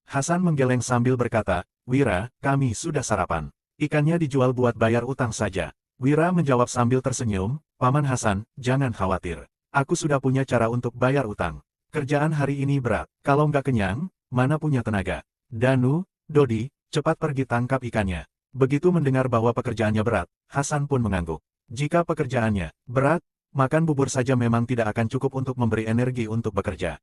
Hasan menggeleng sambil berkata, Wira, kami sudah sarapan. Ikannya dijual buat bayar utang saja. Wira menjawab sambil tersenyum, Paman Hasan, jangan khawatir. Aku sudah punya cara untuk bayar utang. Kerjaan hari ini berat. Kalau nggak kenyang, mana punya tenaga. Danu, Dodi, cepat pergi tangkap ikannya. Begitu mendengar bahwa pekerjaannya berat, Hasan pun mengangguk. Jika pekerjaannya berat, makan bubur saja memang tidak akan cukup untuk memberi energi untuk bekerja.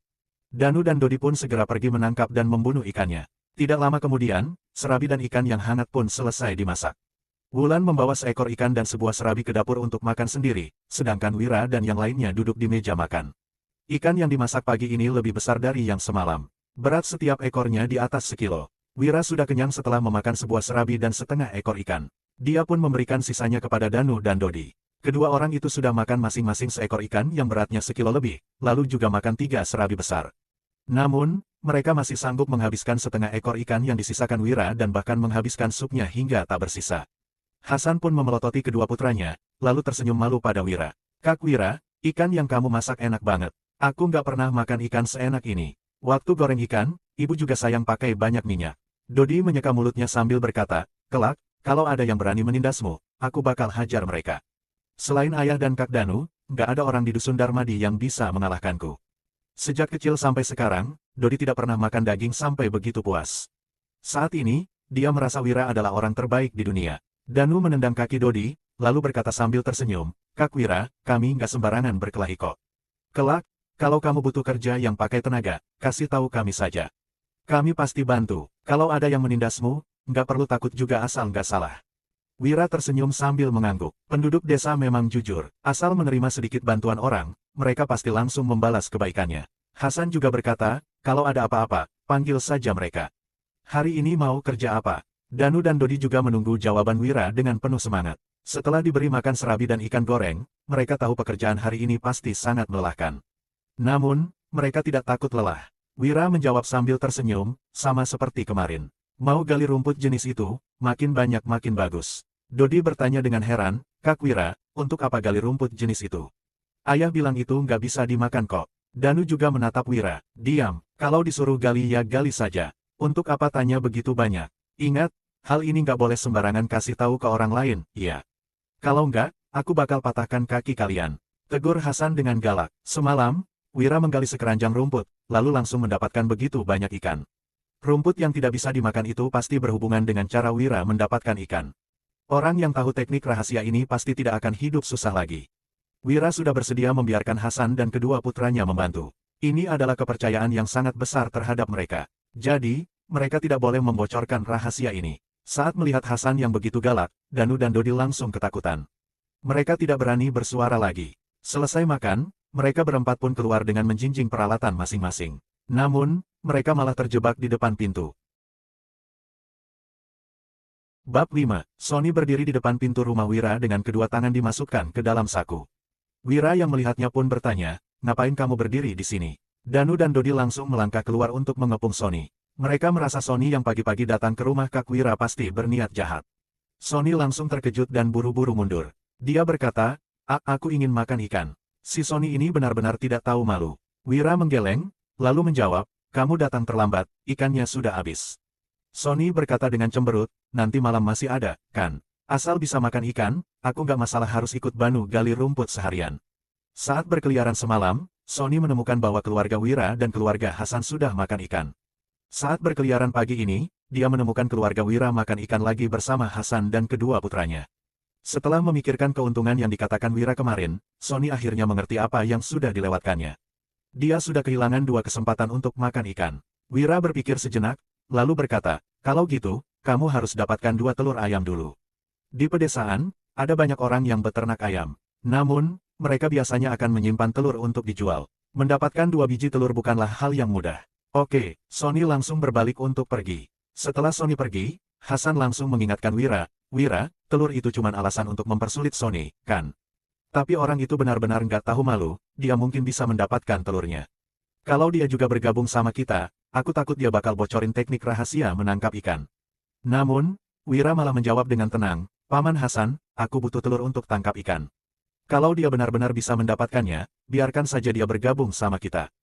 Danu dan Dodi pun segera pergi menangkap dan membunuh ikannya. Tidak lama kemudian, serabi dan ikan yang hangat pun selesai dimasak. Wulan membawa seekor ikan dan sebuah serabi ke dapur untuk makan sendiri, sedangkan Wira dan yang lainnya duduk di meja makan. Ikan yang dimasak pagi ini lebih besar dari yang semalam. Berat setiap ekornya di atas sekilo. Wira sudah kenyang setelah memakan sebuah serabi dan setengah ekor ikan. Dia pun memberikan sisanya kepada Danu dan Dodi. Kedua orang itu sudah makan masing-masing seekor ikan yang beratnya sekilo lebih, lalu juga makan 3 serabi besar. Namun, mereka masih sanggup menghabiskan setengah ekor ikan yang disisakan Wira dan bahkan menghabiskan supnya hingga tak bersisa. Hasan pun memelototi kedua putranya, lalu tersenyum malu pada Wira. Kak Wira, ikan yang kamu masak enak banget. Aku nggak pernah makan ikan seenak ini. Waktu goreng ikan, ibu juga sayang pakai banyak minyak. Dodi menyeka mulutnya sambil berkata, kelak, kalau ada yang berani menindasmu, aku bakal hajar mereka. Selain ayah dan Kak Danu, nggak ada orang di Dusun Darmadi yang bisa mengalahkanku. Sejak kecil sampai sekarang, Dodi tidak pernah makan daging sampai begitu puas. Saat ini, dia merasa Wira adalah orang terbaik di dunia. Danu menendang kaki Dodi, lalu berkata sambil tersenyum, Kak Wira, kami nggak sembarangan berkelahi kok. Kelak, kalau kamu butuh kerja yang pakai tenaga, kasih tahu kami saja. Kami pasti bantu. Kalau ada yang menindasmu, nggak perlu takut juga asal nggak salah. Wira tersenyum sambil mengangguk. Penduduk desa memang jujur. Asal menerima sedikit bantuan orang, mereka pasti langsung membalas kebaikannya. Hasan juga berkata, kalau ada apa-apa, panggil saja mereka. Hari ini mau kerja apa? Danu dan Dodi juga menunggu jawaban Wira dengan penuh semangat. Setelah diberi makan serabi dan ikan goreng, mereka tahu pekerjaan hari ini pasti sangat melelahkan. Namun, mereka tidak takut lelah. Wira menjawab sambil tersenyum, sama seperti kemarin. Mau gali rumput jenis itu, makin banyak makin bagus. Dodi bertanya dengan heran, Kak Wira, untuk apa gali rumput jenis itu? Ayah bilang itu nggak bisa dimakan kok. Danu juga menatap Wira, diam, kalau disuruh gali ya gali saja. Untuk apa tanya begitu banyak? Ingat, hal ini nggak boleh sembarangan kasih tahu ke orang lain, iya. Kalau nggak, aku bakal patahkan kaki kalian. Tegur Hasan dengan galak. Semalam, Wira menggali sekeranjang rumput, lalu langsung mendapatkan begitu banyak ikan. Rumput yang tidak bisa dimakan itu pasti berhubungan dengan cara Wira mendapatkan ikan. Orang yang tahu teknik rahasia ini pasti tidak akan hidup susah lagi. Wira sudah bersedia membiarkan Hasan dan kedua putranya membantu. Ini adalah kepercayaan yang sangat besar terhadap mereka. Jadi, mereka tidak boleh membocorkan rahasia ini. Saat melihat Hasan yang begitu galak, Danu dan Dodi langsung ketakutan. Mereka tidak berani bersuara lagi. Selesai makan, mereka berempat pun keluar dengan menjinjing peralatan masing-masing. Namun, mereka malah terjebak di depan pintu. Bab 5. Sony berdiri di depan pintu rumah Wira dengan kedua tangan dimasukkan ke dalam saku. Wira yang melihatnya pun bertanya, ngapain kamu berdiri di sini? Danu dan Dodi langsung melangkah keluar untuk mengepung Sony. Mereka merasa Sony yang pagi-pagi datang ke rumah Kak Wira pasti berniat jahat. Sony langsung terkejut dan buru-buru mundur. Dia berkata, aku ingin makan ikan. Si Sony ini benar-benar tidak tahu malu. Wira menggeleng, lalu menjawab, kamu datang terlambat, ikannya sudah habis. Sony berkata dengan cemberut, nanti malam masih ada, kan? Asal bisa makan ikan, aku nggak masalah harus ikut Banu gali rumput seharian. Saat berkeliaran semalam, Sony menemukan bahwa keluarga Wira dan keluarga Hasan sudah makan ikan. Saat berkeliaran pagi ini, dia menemukan keluarga Wira makan ikan lagi bersama Hasan dan kedua putranya. Setelah memikirkan keuntungan yang dikatakan Wira kemarin, Sony akhirnya mengerti apa yang sudah dilewatkannya. Dia sudah kehilangan dua kesempatan untuk makan ikan. Wira berpikir sejenak, lalu berkata, kalau gitu, kamu harus dapatkan 2 telur ayam dulu. Di pedesaan, ada banyak orang yang beternak ayam. Namun, mereka biasanya akan menyimpan telur untuk dijual. Mendapatkan 2 biji telur bukanlah hal yang mudah. Oke, Sony langsung berbalik untuk pergi. Setelah Sony pergi, Hasan langsung mengingatkan Wira, Wira, telur itu cuma alasan untuk mempersulit Sony, kan? Tapi orang itu benar-benar nggak tahu malu, dia mungkin bisa mendapatkan telurnya. Kalau dia juga bergabung sama kita, aku takut dia bakal bocorin teknik rahasia menangkap ikan. Namun, Wira malah menjawab dengan tenang, Paman Hasan, aku butuh telur untuk tangkap ikan. Kalau dia benar-benar bisa mendapatkannya, biarkan saja dia bergabung sama kita.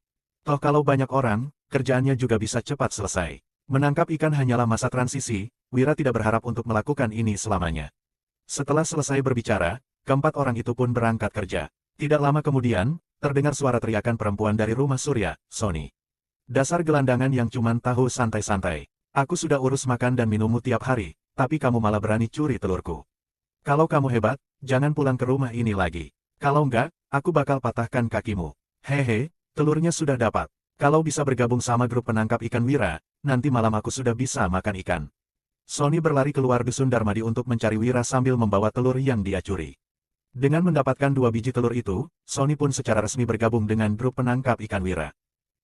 Toh kalau banyak orang, kerjaannya juga bisa cepat selesai. Menangkap ikan hanyalah masa transisi, Wira tidak berharap untuk melakukan ini selamanya. Setelah selesai berbicara, keempat orang itu pun berangkat kerja. Tidak lama kemudian, terdengar suara teriakan perempuan dari rumah Surya, Sony. Dasar gelandangan yang cuman tahu santai-santai. Aku sudah urus makan dan minummu tiap hari, tapi kamu malah berani curi telurku. Kalau kamu hebat, jangan pulang ke rumah ini lagi. Kalau enggak, aku bakal patahkan kakimu. Hehe, telurnya sudah dapat. Kalau bisa bergabung sama grup penangkap ikan Wira, nanti malam aku sudah bisa makan ikan. Sony berlari keluar dusun Darmadi untuk mencari Wira sambil membawa telur yang dia curi. Dengan mendapatkan 2 biji telur itu, Sony pun secara resmi bergabung dengan grup penangkap ikan Wira.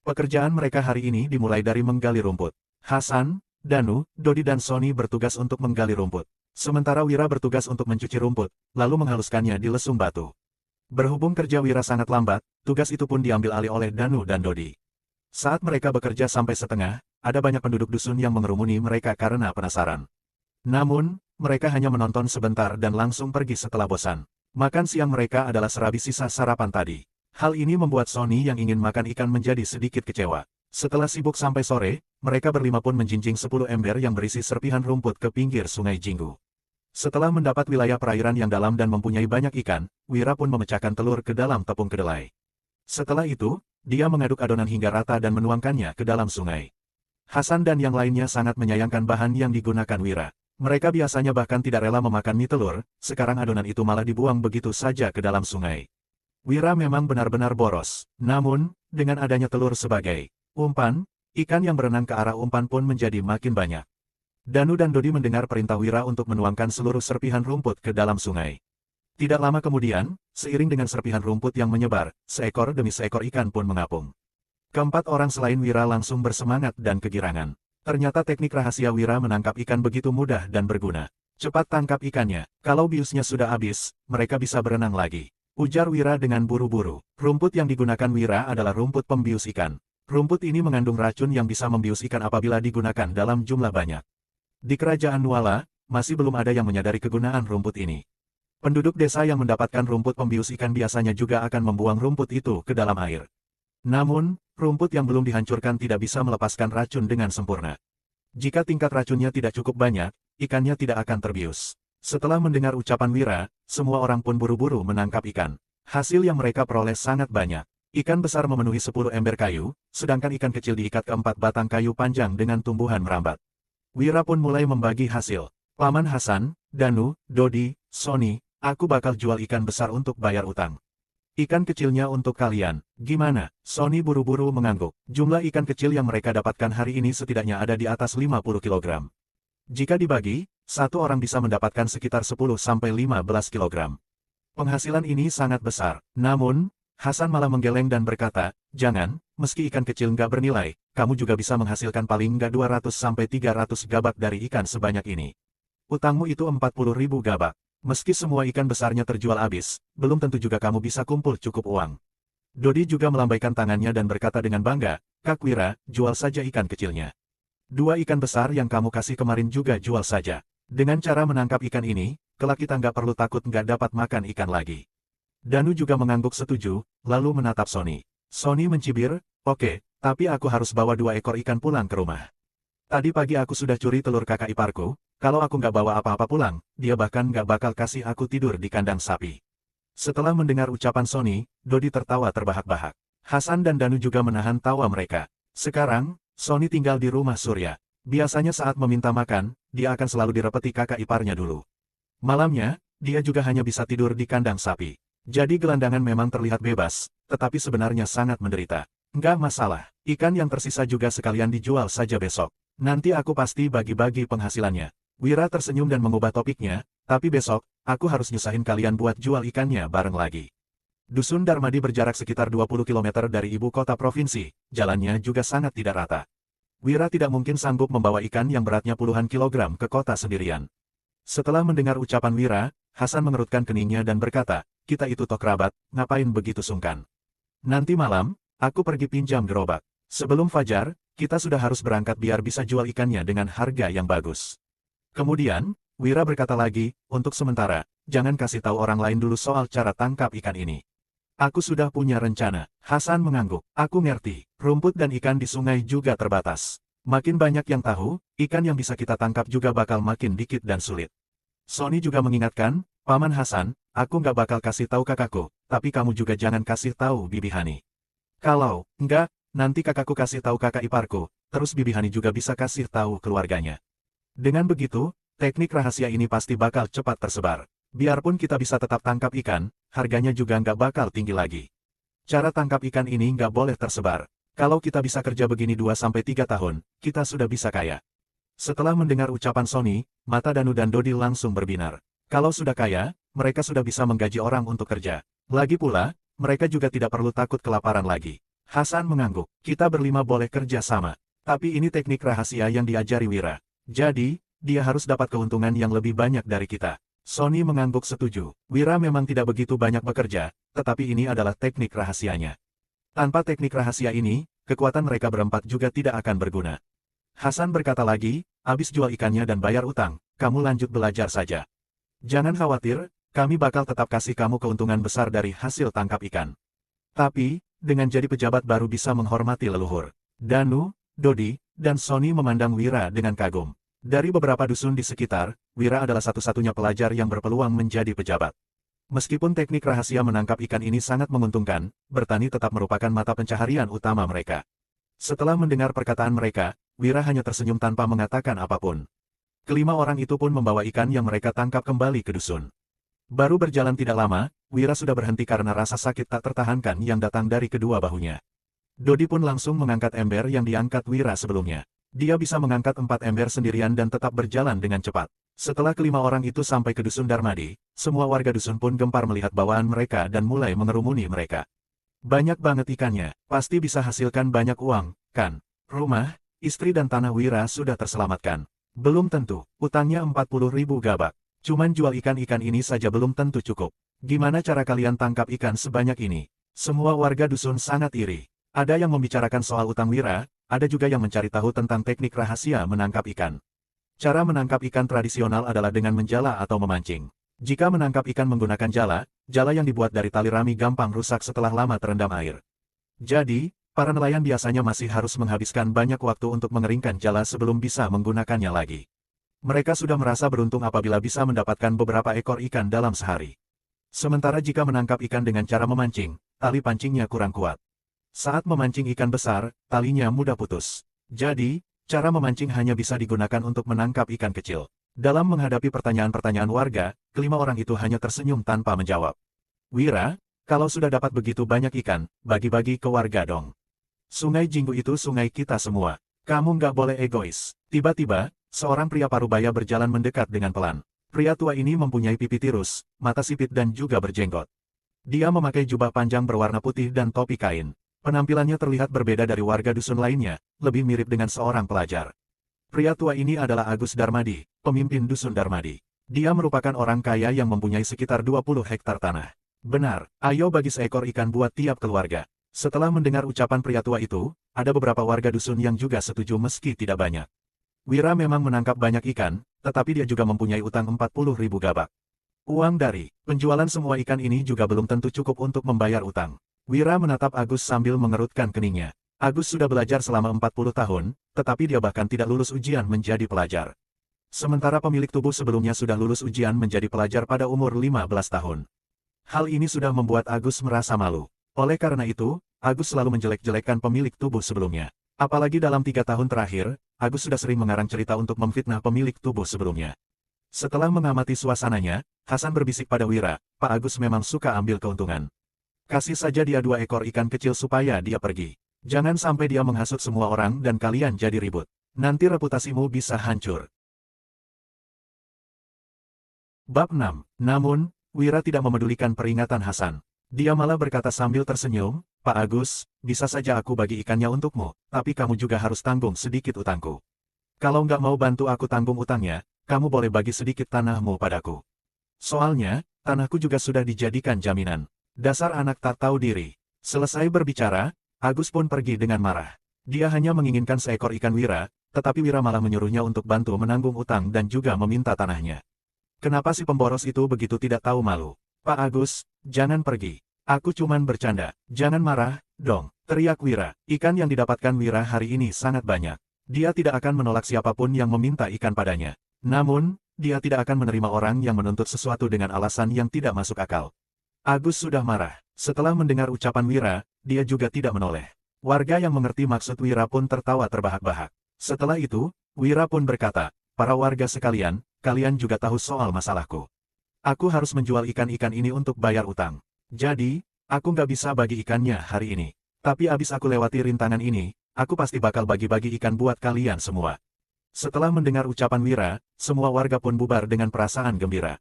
Pekerjaan mereka hari ini dimulai dari menggali rumput. Hasan, Danu, Dodi dan Sony bertugas untuk menggali rumput. Sementara Wira bertugas untuk mencuci rumput, lalu menghaluskannya di lesung batu. Berhubung kerja Wira sangat lambat, tugas itu pun diambil alih oleh Danu dan Dodi. Saat mereka bekerja sampai setengah, ada banyak penduduk dusun yang mengerumuni mereka karena penasaran. Namun, mereka hanya menonton sebentar dan langsung pergi setelah bosan. Makan siang mereka adalah serabi sisa sarapan tadi. Hal ini membuat Sony yang ingin makan ikan menjadi sedikit kecewa. Setelah sibuk sampai sore, mereka berlima pun menjinjing 10 ember yang berisi serpihan rumput ke pinggir sungai Jinggu. Setelah mendapat wilayah perairan yang dalam dan mempunyai banyak ikan, Wira pun memecahkan telur ke dalam tepung kedelai. Setelah itu, dia mengaduk adonan hingga rata dan menuangkannya ke dalam sungai. Hasan dan yang lainnya sangat menyayangkan bahan yang digunakan Wira. Mereka biasanya bahkan tidak rela memakan mie telur, sekarang adonan itu malah dibuang begitu saja ke dalam sungai. Wira memang benar-benar boros. Namun, dengan adanya telur sebagai umpan, ikan yang berenang ke arah umpan pun menjadi makin banyak. Danu dan Dodi mendengar perintah Wira untuk menuangkan seluruh serpihan rumput ke dalam sungai. Tidak lama kemudian, seiring dengan serpihan rumput yang menyebar, seekor demi seekor ikan pun mengapung. Keempat orang selain Wira langsung bersemangat dan kegirangan. Ternyata teknik rahasia Wira menangkap ikan begitu mudah dan berguna. Cepat tangkap ikannya, kalau biusnya sudah habis, mereka bisa berenang lagi. Ujar Wira dengan buru-buru. Rumput yang digunakan Wira adalah rumput pembius ikan. Rumput ini mengandung racun yang bisa membius ikan apabila digunakan dalam jumlah banyak. Di kerajaan Nuala, masih belum ada yang menyadari kegunaan rumput ini. Penduduk desa yang mendapatkan rumput pembius ikan biasanya juga akan membuang rumput itu ke dalam air. Namun, rumput yang belum dihancurkan tidak bisa melepaskan racun dengan sempurna. Jika tingkat racunnya tidak cukup banyak, ikannya tidak akan terbius. Setelah mendengar ucapan Wira, semua orang pun buru-buru menangkap ikan. Hasil yang mereka peroleh sangat banyak. Ikan besar memenuhi 10 ember kayu, sedangkan ikan kecil diikat ke 4 batang kayu panjang dengan tumbuhan merambat. Wira pun mulai membagi hasil. Paman Hasan, Danu, Dodi, Sony, aku bakal jual ikan besar untuk bayar utang. Ikan kecilnya untuk kalian, gimana? Sony buru-buru mengangguk. Jumlah ikan kecil yang mereka dapatkan hari ini setidaknya ada di atas 50 kg. Jika dibagi, satu orang bisa mendapatkan sekitar 10-15 kg. Penghasilan ini sangat besar. Namun, Hasan malah menggeleng dan berkata, jangan, meski ikan kecil nggak bernilai, kamu juga bisa menghasilkan paling nggak 200-300 gabak dari ikan sebanyak ini. Utangmu itu 40.000 gabak. Meski semua ikan besarnya terjual habis, belum tentu juga kamu bisa kumpul cukup uang. Dodi juga melambaikan tangannya dan berkata dengan bangga, Kak Wira, jual saja ikan kecilnya. 2 ikan besar yang kamu kasih kemarin juga jual saja. Dengan cara menangkap ikan ini, kelak kita nggak perlu takut nggak dapat makan ikan lagi. Danu juga mengangguk setuju, lalu menatap Sony. Sony mencibir, oke, tapi aku harus bawa 2 ekor ikan pulang ke rumah. Tadi pagi aku sudah curi telur kakak iparku, kalau aku nggak bawa apa-apa pulang, dia bahkan nggak bakal kasih aku tidur di kandang sapi. Setelah mendengar ucapan Sony, Dodi tertawa terbahak-bahak. Hasan dan Danu juga menahan tawa mereka. Sekarang, Sony tinggal di rumah Surya. Biasanya saat meminta makan, dia akan selalu direpeti kakak iparnya dulu. Malamnya, dia juga hanya bisa tidur di kandang sapi. Jadi gelandangan memang terlihat bebas, tetapi sebenarnya sangat menderita. Nggak masalah, ikan yang tersisa juga sekalian dijual saja besok. Nanti aku pasti bagi-bagi penghasilannya. Wira tersenyum dan mengubah topiknya, tapi besok, aku harus nyusahin kalian buat jual ikannya bareng lagi. Dusun Darmadi berjarak sekitar 20 km dari ibu kota provinsi, jalannya juga sangat tidak rata. Wira tidak mungkin sanggup membawa ikan yang beratnya puluhan kilogram ke kota sendirian. Setelah mendengar ucapan Wira, Hasan mengerutkan keningnya dan berkata, kita itu toh kerabat, ngapain begitu sungkan? Nanti malam, aku pergi pinjam gerobak. Sebelum fajar, kita sudah harus berangkat biar bisa jual ikannya dengan harga yang bagus. Kemudian, Wira berkata lagi, untuk sementara, jangan kasih tahu orang lain dulu soal cara tangkap ikan ini. Aku sudah punya rencana. Hasan mengangguk. Aku ngerti, rumput dan ikan di sungai juga terbatas. Makin banyak yang tahu, ikan yang bisa kita tangkap juga bakal makin dikit dan sulit. Sony juga mengingatkan, Paman Hasan, aku nggak bakal kasih tahu kakakku, tapi kamu juga jangan kasih tahu Bibi Hani. Kalau enggak, nanti kakakku kasih tahu kakak iparku, terus Bibi Hani juga bisa kasih tahu keluarganya. Dengan begitu, teknik rahasia ini pasti bakal cepat tersebar. Biarpun kita bisa tetap tangkap ikan, harganya juga nggak bakal tinggi lagi. Cara tangkap ikan ini nggak boleh tersebar. Kalau kita bisa kerja begini 2-3 tahun, kita sudah bisa kaya. Setelah mendengar ucapan Sony, mata Danu dan Dodi langsung berbinar. Kalau sudah kaya, mereka sudah bisa menggaji orang untuk kerja. Lagi pula, mereka juga tidak perlu takut kelaparan lagi. Hasan mengangguk, kita berlima boleh kerja sama. Tapi ini teknik rahasia yang diajari Wira. Jadi, dia harus dapat keuntungan yang lebih banyak dari kita. Sony mengangguk setuju. Wira memang tidak begitu banyak bekerja, tetapi ini adalah teknik rahasianya. Tanpa teknik rahasia ini, kekuatan mereka berempat juga tidak akan berguna. Hasan berkata lagi, habis jual ikannya dan bayar utang, kamu lanjut belajar saja. Jangan khawatir, kami bakal tetap kasih kamu keuntungan besar dari hasil tangkap ikan. Tapi, dengan jadi pejabat baru bisa menghormati leluhur. Danu, Dodi, dan Sony memandang Wira dengan kagum. Dari beberapa dusun di sekitar, Wira adalah satu-satunya pelajar yang berpeluang menjadi pejabat. Meskipun teknik rahasia menangkap ikan ini sangat menguntungkan, bertani tetap merupakan mata pencaharian utama mereka. Setelah mendengar perkataan mereka, Wira hanya tersenyum tanpa mengatakan apapun. Kelima orang itu pun membawa ikan yang mereka tangkap kembali ke dusun. Baru berjalan tidak lama, Wira sudah berhenti karena rasa sakit tak tertahankan yang datang dari kedua bahunya. Dodi pun langsung mengangkat ember yang diangkat Wira sebelumnya. Dia bisa mengangkat 4 ember sendirian dan tetap berjalan dengan cepat. Setelah kelima orang itu sampai ke dusun Darmadi, semua warga dusun pun gempar melihat bawaan mereka dan mulai mengerumuni mereka. Banyak banget ikannya, pasti bisa hasilkan banyak uang, kan? Rumah, istri dan tanah Wira sudah terselamatkan. Belum tentu, utangnya 40.000 gabak. Cuman jual ikan-ikan ini saja belum tentu cukup. Gimana cara kalian tangkap ikan sebanyak ini? Semua warga dusun sangat iri. Ada yang membicarakan soal utang Wira, ada juga yang mencari tahu tentang teknik rahasia menangkap ikan. Cara menangkap ikan tradisional adalah dengan menjala atau memancing. Jika menangkap ikan menggunakan jala, jala yang dibuat dari tali rami gampang rusak setelah lama terendam air. Jadi, para nelayan biasanya masih harus menghabiskan banyak waktu untuk mengeringkan jala sebelum bisa menggunakannya lagi. Mereka sudah merasa beruntung apabila bisa mendapatkan beberapa ekor ikan dalam sehari. Sementara jika menangkap ikan dengan cara memancing, tali pancingnya kurang kuat. Saat memancing ikan besar, talinya mudah putus. Jadi, cara memancing hanya bisa digunakan untuk menangkap ikan kecil. Dalam menghadapi pertanyaan-pertanyaan warga, kelima orang itu hanya tersenyum tanpa menjawab. Wira, kalau sudah dapat begitu banyak ikan, bagi-bagi ke warga dong. Sungai Jinggu itu sungai kita semua. Kamu nggak boleh egois. Tiba-tiba, seorang pria parubaya berjalan mendekat dengan pelan. Pria tua ini mempunyai pipi tirus, mata sipit dan juga berjenggot. Dia memakai jubah panjang berwarna putih dan topi kain. Penampilannya terlihat berbeda dari warga dusun lainnya, lebih mirip dengan seorang pelajar. Pria tua ini adalah Agus Darmadi, pemimpin dusun Darmadi. Dia merupakan orang kaya yang mempunyai sekitar 20 hektar tanah. Benar, ayo bagi seekor ikan buat tiap keluarga. Setelah mendengar ucapan pria tua itu, ada beberapa warga dusun yang juga setuju meski tidak banyak. Wira memang menangkap banyak ikan, tetapi dia juga mempunyai utang 40.000 gabak. Uang dari penjualan semua ikan ini juga belum tentu cukup untuk membayar utang. Wira menatap Agus sambil mengerutkan keningnya. Agus sudah belajar selama 40 tahun, tetapi dia bahkan tidak lulus ujian menjadi pelajar. Sementara pemilik tubuh sebelumnya sudah lulus ujian menjadi pelajar pada umur 15 tahun. Hal ini sudah membuat Agus merasa malu. Oleh karena itu, Agus selalu menjelek-jelekkan pemilik tubuh sebelumnya. Apalagi dalam 3 tahun terakhir, Agus sudah sering mengarang cerita untuk memfitnah pemilik tubuh sebelumnya. Setelah mengamati suasananya, Hasan berbisik pada Wira, Pak Agus memang suka ambil keuntungan. Kasih saja dia 2 ekor ikan kecil supaya dia pergi. Jangan sampai dia menghasut semua orang dan kalian jadi ribut. Nanti reputasimu bisa hancur. Bab 6. Namun, Wira tidak memedulikan peringatan Hasan. Dia malah berkata sambil tersenyum, Pak Agus, bisa saja aku bagi ikannya untukmu, tapi kamu juga harus tanggung sedikit utangku. Kalau nggak mau bantu aku tanggung utangnya, kamu boleh bagi sedikit tanahmu padaku. Soalnya, tanahku juga sudah dijadikan jaminan. Dasar anak tak tahu diri. Selesai berbicara, Agus pun pergi dengan marah. Dia hanya menginginkan seekor ikan Wira, tetapi Wira malah menyuruhnya untuk bantu menanggung utang dan juga meminta tanahnya. Kenapa si pemboros itu begitu tidak tahu malu? Pak Agus, jangan pergi. Aku cuman bercanda. Jangan marah, dong, teriak Wira. Ikan yang didapatkan Wira hari ini sangat banyak. Dia tidak akan menolak siapapun yang meminta ikan padanya. Namun, dia tidak akan menerima orang yang menuntut sesuatu dengan alasan yang tidak masuk akal. Agus sudah marah. Setelah mendengar ucapan Wira, dia juga tidak menoleh. Warga yang mengerti maksud Wira pun tertawa terbahak-bahak. Setelah itu, Wira pun berkata, para warga sekalian, kalian juga tahu soal masalahku. Aku harus menjual ikan-ikan ini untuk bayar utang. Jadi, aku nggak bisa bagi ikannya hari ini. Tapi abis aku lewati rintangan ini, aku pasti bakal bagi-bagi ikan buat kalian semua. Setelah mendengar ucapan Wira, semua warga pun bubar dengan perasaan gembira.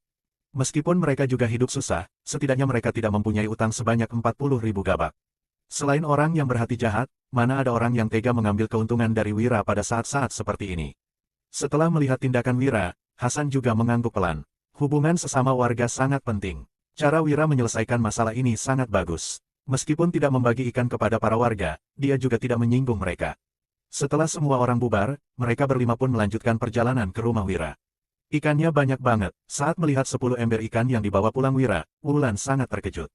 Meskipun mereka juga hidup susah, setidaknya mereka tidak mempunyai utang sebanyak 40.000 gabak. Selain orang yang berhati jahat, mana ada orang yang tega mengambil keuntungan dari Wira pada saat-saat seperti ini. Setelah melihat tindakan Wira, Hasan juga mengangguk pelan. Hubungan sesama warga sangat penting. Cara Wira menyelesaikan masalah ini sangat bagus. Meskipun tidak membagi ikan kepada para warga, dia juga tidak menyinggung mereka. Setelah semua orang bubar, mereka berlima pun melanjutkan perjalanan ke rumah Wira. Ikannya banyak banget. Saat melihat 10 ember ikan yang dibawa pulang Wira, Wulan sangat terkejut.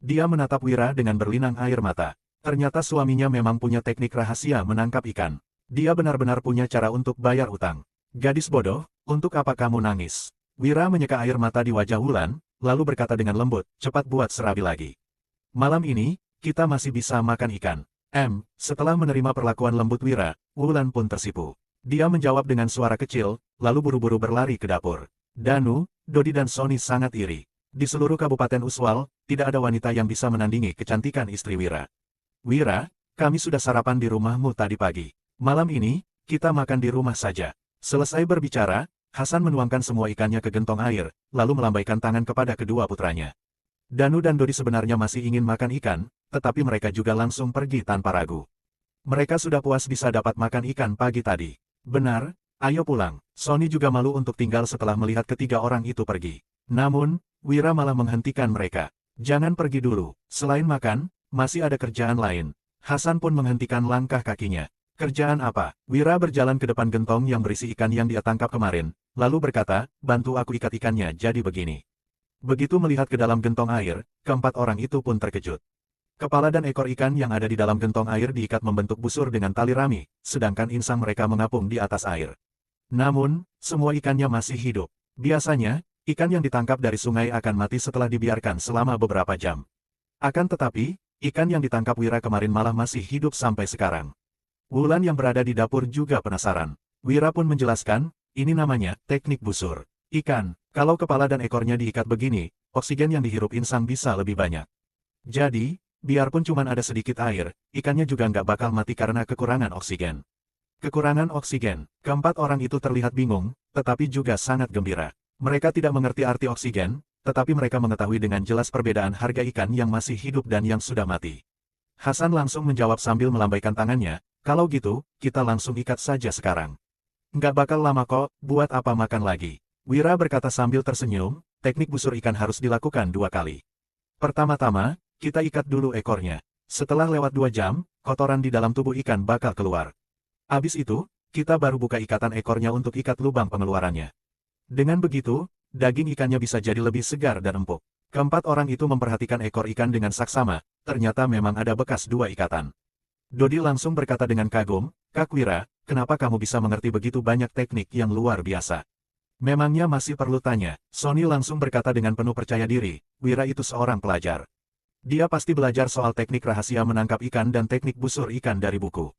Dia menatap Wira dengan berlinang air mata. Ternyata suaminya memang punya teknik rahasia menangkap ikan. Dia benar-benar punya cara untuk bayar utang. Gadis bodoh, Untuk apa kamu nangis? Wira menyeka air mata di wajah Wulan, lalu berkata dengan lembut, cepat buat serabi lagi. Malam ini, kita masih bisa makan ikan. Setelah menerima perlakuan lembut Wira, Wulan pun tersipu. Dia menjawab dengan suara kecil, lalu buru-buru berlari ke dapur. Danu, Dodi dan Sony sangat iri. Di seluruh Kabupaten Uswal, tidak ada wanita yang bisa menandingi kecantikan istri Wira. Wira, kami sudah sarapan di rumahmu tadi pagi. Malam ini, kita makan di rumah saja. Selesai berbicara, Hasan menuangkan semua ikannya ke gentong air, lalu melambaikan tangan kepada kedua putranya. Danu dan Dodi sebenarnya masih ingin makan ikan, tetapi mereka juga langsung pergi tanpa ragu. Mereka sudah puas bisa dapat makan ikan pagi tadi. Benar, ayo pulang. Sony juga malu untuk tinggal setelah melihat ketiga orang itu pergi. Namun, Wira malah menghentikan mereka. Jangan pergi dulu, selain makan, masih ada kerjaan lain. Hasan pun menghentikan langkah kakinya. Kerjaan apa? Wira berjalan ke depan gentong yang berisi ikan yang dia tangkap kemarin, lalu berkata, bantu aku ikat ikannya jadi begini. Begitu melihat ke dalam gentong air, keempat orang itu pun terkejut. Kepala dan ekor ikan yang ada di dalam gentong air diikat membentuk busur dengan tali rami, sedangkan insang mereka mengapung di atas air. Namun, semua ikannya masih hidup. Biasanya, ikan yang ditangkap dari sungai akan mati setelah dibiarkan selama beberapa jam. Akan tetapi, ikan yang ditangkap Wira kemarin malah masih hidup sampai sekarang. Wulan yang berada di dapur juga penasaran. Wira pun menjelaskan, ini namanya teknik busur ikan. Kalau kepala dan ekornya diikat begini, oksigen yang dihirup insang bisa lebih banyak. Jadi, biarpun cuma ada sedikit air, ikannya juga nggak bakal mati karena kekurangan oksigen. Kekurangan oksigen. Keempat orang itu terlihat bingung, tetapi juga sangat gembira. Mereka tidak mengerti arti oksigen, tetapi mereka mengetahui dengan jelas perbedaan harga ikan yang masih hidup dan yang sudah mati. Hasan langsung menjawab sambil melambaikan tangannya, kalau gitu, kita langsung ikat saja sekarang. Nggak bakal lama kok, buat apa makan lagi. Wira berkata sambil tersenyum, teknik busur ikan harus dilakukan 2 kali. Pertama-tama, kita ikat dulu ekornya. Setelah lewat 2 jam, kotoran di dalam tubuh ikan bakal keluar. Habis itu, kita baru buka ikatan ekornya untuk ikat lubang pengeluarannya. Dengan begitu, daging ikannya bisa jadi lebih segar dan empuk. Keempat orang itu memperhatikan ekor ikan dengan saksama, ternyata memang ada bekas 2 ikatan. Dodi langsung berkata dengan kagum, Kak Wira, kenapa kamu bisa mengerti begitu banyak teknik yang luar biasa? Memangnya masih perlu tanya? Sony langsung berkata dengan penuh percaya diri, Wira itu seorang pelajar. Dia pasti belajar soal teknik rahasia menangkap ikan dan teknik busur ikan dari buku.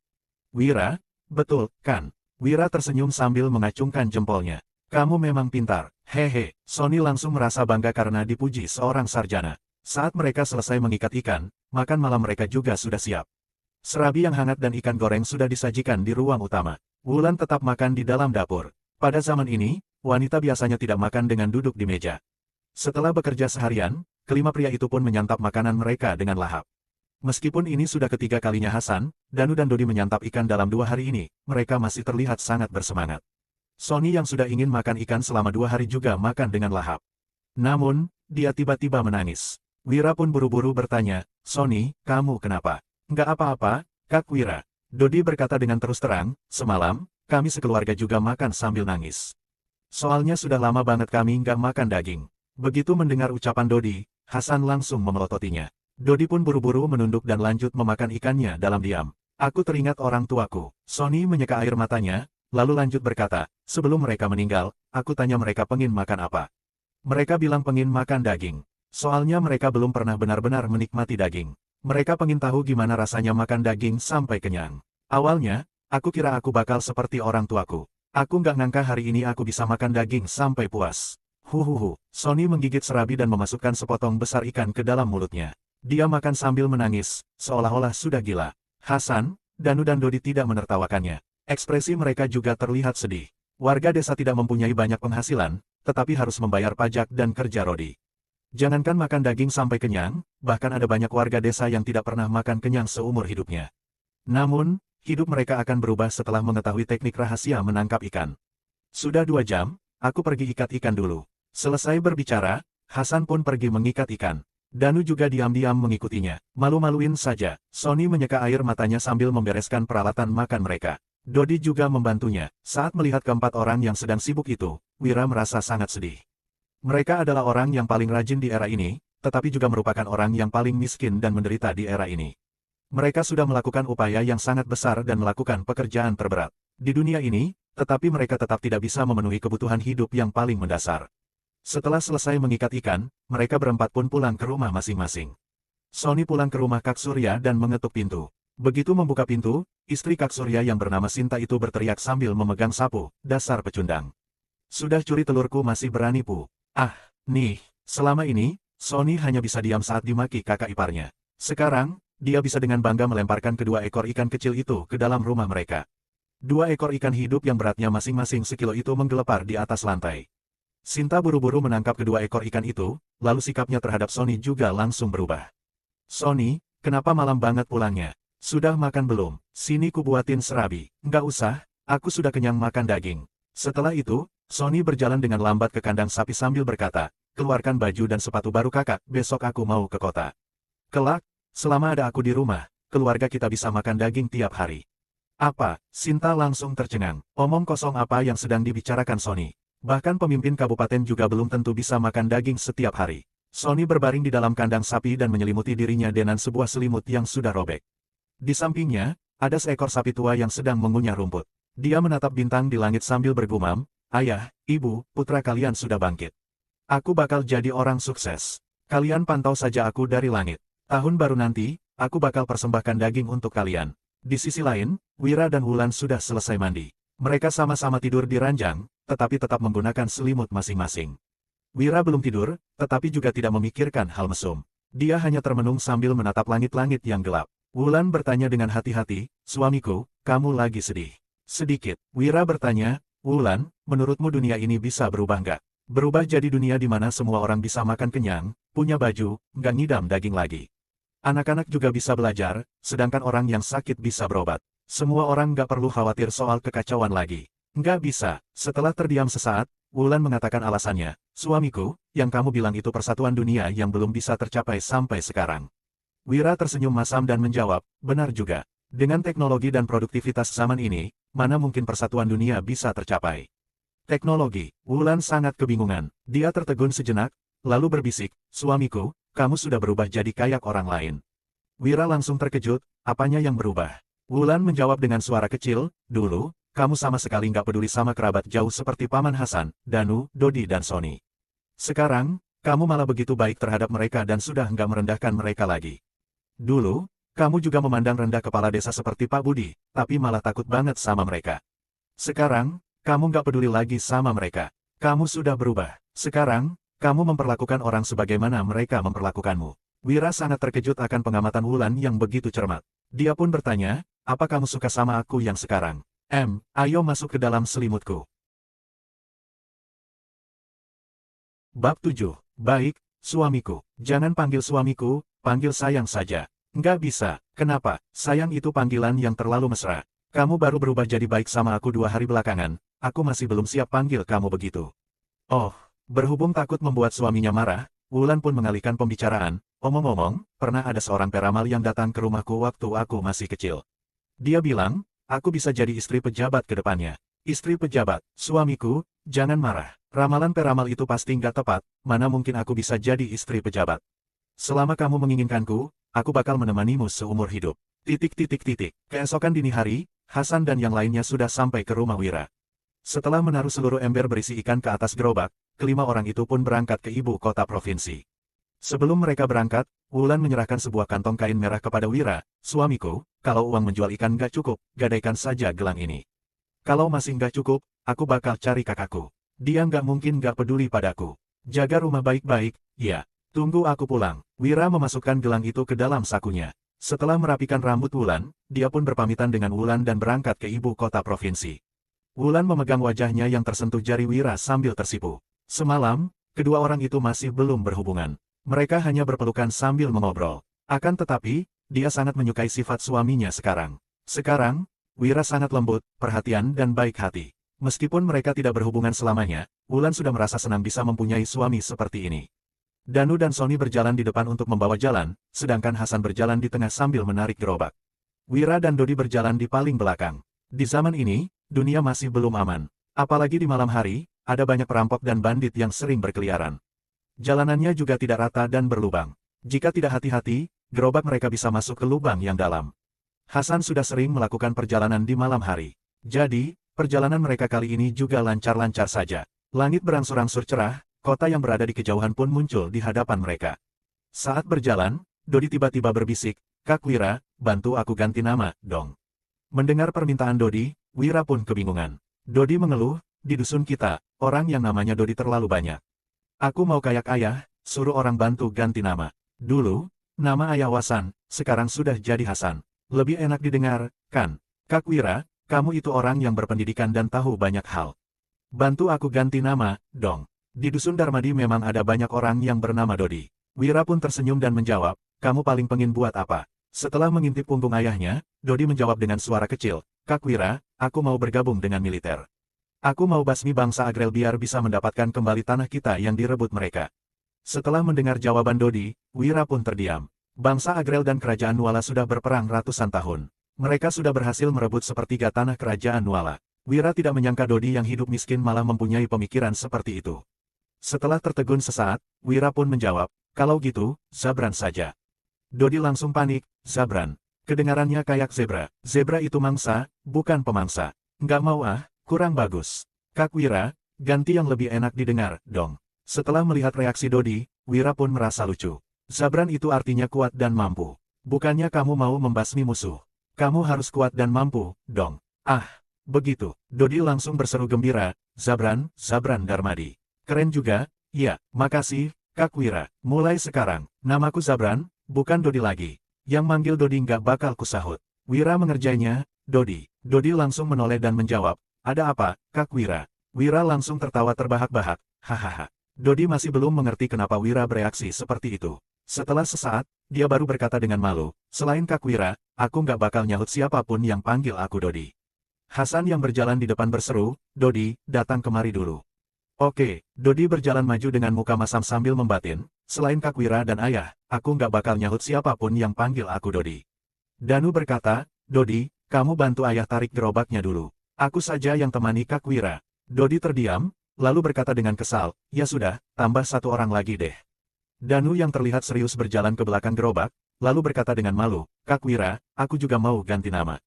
Wira, betul, kan? Wira tersenyum sambil mengacungkan jempolnya. Kamu memang pintar. Hehe, Sony langsung merasa bangga karena dipuji seorang sarjana. Saat mereka selesai mengikat ikan, makan malam mereka juga sudah siap. Serabi yang hangat dan ikan goreng sudah disajikan di ruang utama. Wulan tetap makan di dalam dapur. Pada zaman ini, wanita biasanya tidak makan dengan duduk di meja. Setelah bekerja seharian, kelima pria itu pun menyantap makanan mereka dengan lahap. Meskipun ini sudah ketiga kalinya Hasan, Danu dan Dodi menyantap ikan dalam 2 hari ini, mereka masih terlihat sangat bersemangat. Sony yang sudah ingin makan ikan selama 2 hari juga makan dengan lahap. Namun, dia tiba-tiba menangis. Wira pun buru-buru bertanya, Sony, kamu kenapa? Nggak apa-apa, Kak Wira. Dodi berkata dengan terus terang, semalam, kami sekeluarga juga makan sambil nangis. Soalnya sudah lama banget kami nggak makan daging. Begitu mendengar ucapan Dodi, Hasan langsung memelototinya. Dodi pun buru-buru menunduk dan lanjut memakan ikannya dalam diam. Aku teringat orang tuaku. Sony menyeka air matanya, lalu lanjut berkata, sebelum mereka meninggal, aku tanya mereka pengin makan apa. Mereka bilang pengin makan daging. Soalnya mereka belum pernah benar-benar menikmati daging. Mereka pengin tahu gimana rasanya makan daging sampai kenyang. Awalnya, aku kira aku bakal seperti orang tuaku. Aku nggak ngangka hari ini aku bisa makan daging sampai puas. Huhuhu, Sony menggigit serabi dan memasukkan sepotong besar ikan ke dalam mulutnya. Dia makan sambil menangis, seolah-olah sudah gila. Hasan, Danu dan Dodi tidak menertawakannya. Ekspresi mereka juga terlihat sedih. Warga desa tidak mempunyai banyak penghasilan, tetapi harus membayar pajak dan kerja rodi. Jangankan makan daging sampai kenyang, bahkan ada banyak warga desa yang tidak pernah makan kenyang seumur hidupnya. Namun, hidup mereka akan berubah setelah mengetahui teknik rahasia menangkap ikan. Sudah 2 jam, aku pergi ikat ikan dulu. Selesai berbicara, Hasan pun pergi mengikat ikan. Danu juga diam-diam mengikutinya. Malu-maluin saja, Sony menyeka air matanya sambil membereskan peralatan makan mereka. Dodi juga membantunya. Saat melihat keempat orang yang sedang sibuk itu, Wira merasa sangat sedih. Mereka adalah orang yang paling rajin di era ini, tetapi juga merupakan orang yang paling miskin dan menderita di era ini. Mereka sudah melakukan upaya yang sangat besar dan melakukan pekerjaan terberat. Di dunia ini, tetapi mereka tetap tidak bisa memenuhi kebutuhan hidup yang paling mendasar. Setelah selesai mengikat ikan, mereka berempat pun pulang ke rumah masing-masing. Sony pulang ke rumah Kak Surya dan mengetuk pintu. Begitu membuka pintu, istri Kak Surya yang bernama Sinta itu berteriak sambil memegang sapu, "Dasar pecundang. Sudah curi telurku masih berani pu." Ah, nih, selama ini, Sony hanya bisa diam saat dimaki kakak iparnya. Sekarang, dia bisa dengan bangga melemparkan kedua ekor ikan kecil itu ke dalam rumah mereka. Dua ekor ikan hidup yang beratnya masing-masing sekilo itu menggelepar di atas lantai. Sinta buru-buru menangkap kedua ekor ikan itu, lalu sikapnya terhadap Sony juga langsung berubah. "Sony, kenapa malam banget pulangnya? Sudah makan belum? Sini ku buatin serabi." "Nggak usah, aku sudah kenyang makan daging." Setelah itu, Sony berjalan dengan lambat ke kandang sapi sambil berkata, "Keluarkan baju dan sepatu baru kakak, besok aku mau ke kota. Kelak, selama ada aku di rumah, keluarga kita bisa makan daging tiap hari." "Apa?" Sinta langsung tercengang. Omong kosong apa yang sedang dibicarakan Sony? Bahkan pemimpin kabupaten juga belum tentu bisa makan daging setiap hari. Sony berbaring di dalam kandang sapi dan menyelimuti dirinya dengan sebuah selimut yang sudah robek. Di sampingnya, ada seekor sapi tua yang sedang mengunyah rumput. Dia menatap bintang di langit sambil bergumam, "Ayah, ibu, putra kalian sudah bangkit. Aku bakal jadi orang sukses. Kalian pantau saja aku dari langit. Tahun baru nanti, aku bakal persembahkan daging untuk kalian." Di sisi lain, Wira dan Wulan sudah selesai mandi. Mereka sama-sama tidur di ranjang, tetapi tetap menggunakan selimut masing-masing. Wira belum tidur, tetapi juga tidak memikirkan hal mesum. Dia hanya termenung sambil menatap langit-langit yang gelap. Wulan bertanya dengan hati-hati, "Suamiku, kamu lagi sedih?" "Sedikit." Wira bertanya, "Wulan, menurutmu dunia ini bisa berubah nggak? Berubah jadi dunia di mana semua orang bisa makan kenyang, punya baju, nggak ngidam daging lagi. Anak-anak juga bisa belajar, sedangkan orang yang sakit bisa berobat. Semua orang nggak perlu khawatir soal kekacauan lagi." "Nggak bisa." Setelah terdiam sesaat, Wulan mengatakan alasannya, "Suamiku, yang kamu bilang itu persatuan dunia yang belum bisa tercapai sampai sekarang." Wira tersenyum masam dan menjawab, "Benar juga. Dengan teknologi dan produktivitas zaman ini, mana mungkin persatuan dunia bisa tercapai?" "Teknologi?" Wulan sangat kebingungan. Dia tertegun sejenak, lalu berbisik, "Suamiku, kamu sudah berubah jadi kayak orang lain." Wira langsung terkejut, "Apanya yang berubah?" Wulan menjawab dengan suara kecil, "Dulu, kamu sama sekali nggak peduli sama kerabat jauh seperti Paman Hasan, Danu, Dodi dan Sony. Sekarang, kamu malah begitu baik terhadap mereka dan sudah nggak merendahkan mereka lagi. Dulu, kamu juga memandang rendah kepala desa seperti Pak Budi, tapi malah takut banget sama mereka. Sekarang, kamu nggak peduli lagi sama mereka. Kamu sudah berubah. Sekarang, kamu memperlakukan orang sebagaimana mereka memperlakukanmu." Wira sangat terkejut akan pengamatan Wulan yang begitu cermat. Dia pun bertanya, "Apa kamu suka sama aku yang sekarang? Ayo masuk ke dalam selimutku." Bab 7. "Baik, suamiku. Jangan panggil suamiku, panggil sayang saja." "Nggak bisa." "Kenapa?" "Sayang itu panggilan yang terlalu mesra. Kamu baru berubah jadi baik sama aku 2 hari belakangan, aku masih belum siap panggil kamu begitu." "Oh." Berhubung takut membuat suaminya marah, Wulan pun mengalihkan pembicaraan, "Omong-omong, pernah ada seorang peramal yang datang ke rumahku waktu aku masih kecil. Dia bilang, aku bisa jadi istri pejabat ke depannya." "Istri pejabat?" "Suamiku, jangan marah. Ramalan peramal itu pasti nggak tepat, mana mungkin aku bisa jadi istri pejabat. Selama kamu menginginkanku, aku bakal menemanimu seumur hidup." Keesokan dini hari, Hasan dan yang lainnya sudah sampai ke rumah Wira. Setelah menaruh seluruh ember berisi ikan ke atas gerobak, kelima orang itu pun berangkat ke ibu kota provinsi. Sebelum mereka berangkat, Wulan menyerahkan sebuah kantong kain merah kepada Wira, "Suamiku, kalau uang menjual ikan nggak cukup, gadaikan saja gelang ini. Kalau masih nggak cukup, aku bakal cari kakakku. Dia nggak mungkin nggak peduli padaku. Jaga rumah baik-baik, ya. Tunggu aku pulang." Wira memasukkan gelang itu ke dalam sakunya. Setelah merapikan rambut Wulan, dia pun berpamitan dengan Wulan dan berangkat ke ibu kota provinsi. Wulan memegang wajahnya yang tersentuh jari Wira sambil tersipu. Semalam, kedua orang itu masih belum berhubungan. Mereka hanya berpelukan sambil mengobrol. Akan tetapi, dia sangat menyukai sifat suaminya sekarang. Sekarang, Wira sangat lembut, perhatian dan baik hati. Meskipun mereka tidak berhubungan selamanya, Wulan sudah merasa senang bisa mempunyai suami seperti ini. Danu dan Sony berjalan di depan untuk membawa jalan, sedangkan Hasan berjalan di tengah sambil menarik gerobak. Wira dan Dodi berjalan di paling belakang. Di zaman ini, dunia masih belum aman. Apalagi di malam hari, ada banyak perampok dan bandit yang sering berkeliaran. Jalanannya juga tidak rata dan berlubang. Jika tidak hati-hati, gerobak mereka bisa masuk ke lubang yang dalam. Hasan sudah sering melakukan perjalanan di malam hari. Jadi, Perjalanan mereka kali ini juga lancar-lancar saja. Langit berangsur-angsur cerah, kota yang berada di kejauhan pun muncul di hadapan mereka. Saat berjalan, Dodi tiba-tiba berbisik, "Kak Wira, bantu aku ganti nama, dong." Mendengar permintaan Dodi, Wira pun kebingungan. Dodi mengeluh, "Di dusun kita, orang yang namanya Dodi terlalu banyak. Aku mau kayak ayah, suruh orang bantu ganti nama. Dulu, nama ayah Wasan, sekarang sudah jadi Hasan. Lebih enak didengar, kan? Kak Wira, kamu itu orang yang berpendidikan dan tahu banyak hal. Bantu aku ganti nama, dong." Di dusun Darmadi memang ada banyak orang yang bernama Dodi. Wira pun tersenyum dan menjawab, "Kamu paling pengin buat apa?" Setelah mengintip punggung ayahnya, Dodi menjawab dengan suara kecil, "Kak Wira, aku mau bergabung dengan militer. Aku mau basmi bangsa Agrel biar bisa mendapatkan kembali tanah kita yang direbut mereka." Setelah mendengar jawaban Dodi, Wira pun terdiam. Bangsa Agrel dan kerajaan Nuala sudah berperang ratusan tahun. Mereka sudah berhasil merebut sepertiga tanah kerajaan Nuala. Wira tidak menyangka Dodi yang hidup miskin malah mempunyai pemikiran seperti itu. Setelah tertegun sesaat, Wira pun menjawab, "Kalau gitu, Zabran saja." Dodi langsung panik, "Zabran?" Kedengarannya kayak zebra. Zebra itu mangsa, bukan pemangsa. "Nggak mau ah, kurang bagus. Kak Wira, ganti yang lebih enak didengar, dong." Setelah melihat reaksi Dodi, Wira pun merasa lucu. Zabran itu artinya kuat dan mampu. Bukannya kamu mau membasmi musuh. Kamu harus kuat dan mampu, dong. Ah, begitu. Dodi langsung berseru gembira, "Zabran, Zabran Darmadi. Keren juga, iya, makasih, Kak Wira. Mulai sekarang, namaku Zabran, bukan Dodi lagi." Yang manggil Dodi nggak bakal kusahut. Wira mengerjainya, "Dodi." Dodi langsung menoleh dan menjawab, "Ada apa, Kak Wira?" Wira langsung tertawa terbahak-bahak, "Hahaha." Dodi masih belum mengerti kenapa Wira bereaksi seperti itu. Setelah sesaat, dia baru berkata dengan malu, "Selain Kak Wira, aku nggak bakal nyahut siapapun yang panggil aku Dodi." Hasan yang berjalan di depan berseru, "Dodi, datang kemari dulu." "Oke." Dodi berjalan maju dengan muka masam sambil membatin, "Selain Kak Wira dan ayah, aku nggak bakal nyahut siapapun yang panggil aku Dodi." Danu berkata, "Dodi, kamu bantu ayah tarik gerobaknya dulu. Aku saja yang temani Kak Wira." Dodi terdiam, lalu berkata dengan kesal, "Ya sudah, tambah satu orang lagi deh." Danu yang terlihat serius berjalan ke belakang gerobak, lalu berkata dengan malu, "Kak Wira, aku juga mau ganti nama."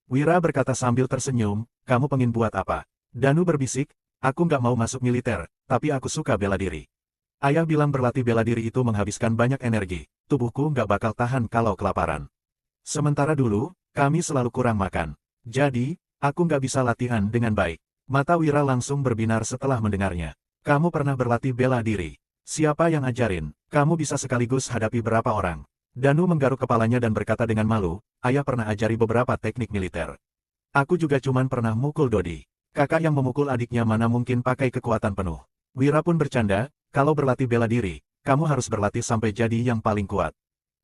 Wira berkata sambil tersenyum, "Kamu pengen buat apa?" Danu berbisik, "Aku nggak mau masuk militer, tapi aku suka bela diri. Ayah bilang berlatih bela diri itu menghabiskan banyak energi, tubuhku nggak bakal tahan kalau kelaparan. Sementara dulu, kami selalu kurang makan. Jadi, aku nggak bisa latihan dengan baik." Mata Wira langsung berbinar setelah mendengarnya. "Kamu pernah berlatih bela diri? Siapa yang ajarin? Kamu bisa sekaligus hadapi berapa orang?" Danu menggaruk kepalanya dan berkata dengan malu, "Ayah pernah ajari beberapa teknik militer. Aku juga cuman pernah mukul Dodi. Kakak yang memukul adiknya mana mungkin pakai kekuatan penuh." Wira pun bercanda, "Kalau berlatih bela diri, kamu harus berlatih sampai jadi yang paling kuat.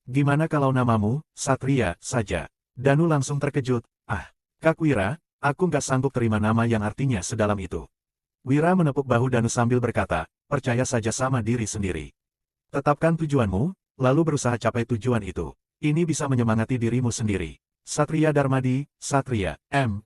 Gimana kalau namamu, Satria, saja?" Danu langsung terkejut, "Ah, Kak Wira, aku nggak sanggup terima nama yang artinya sedalam itu." Wira menepuk bahu Danu sambil berkata, "Percaya saja sama diri sendiri. Tetapkan tujuanmu, lalu berusaha capai tujuan itu. Ini bisa menyemangati dirimu sendiri." "Satria Darmadi, Satria,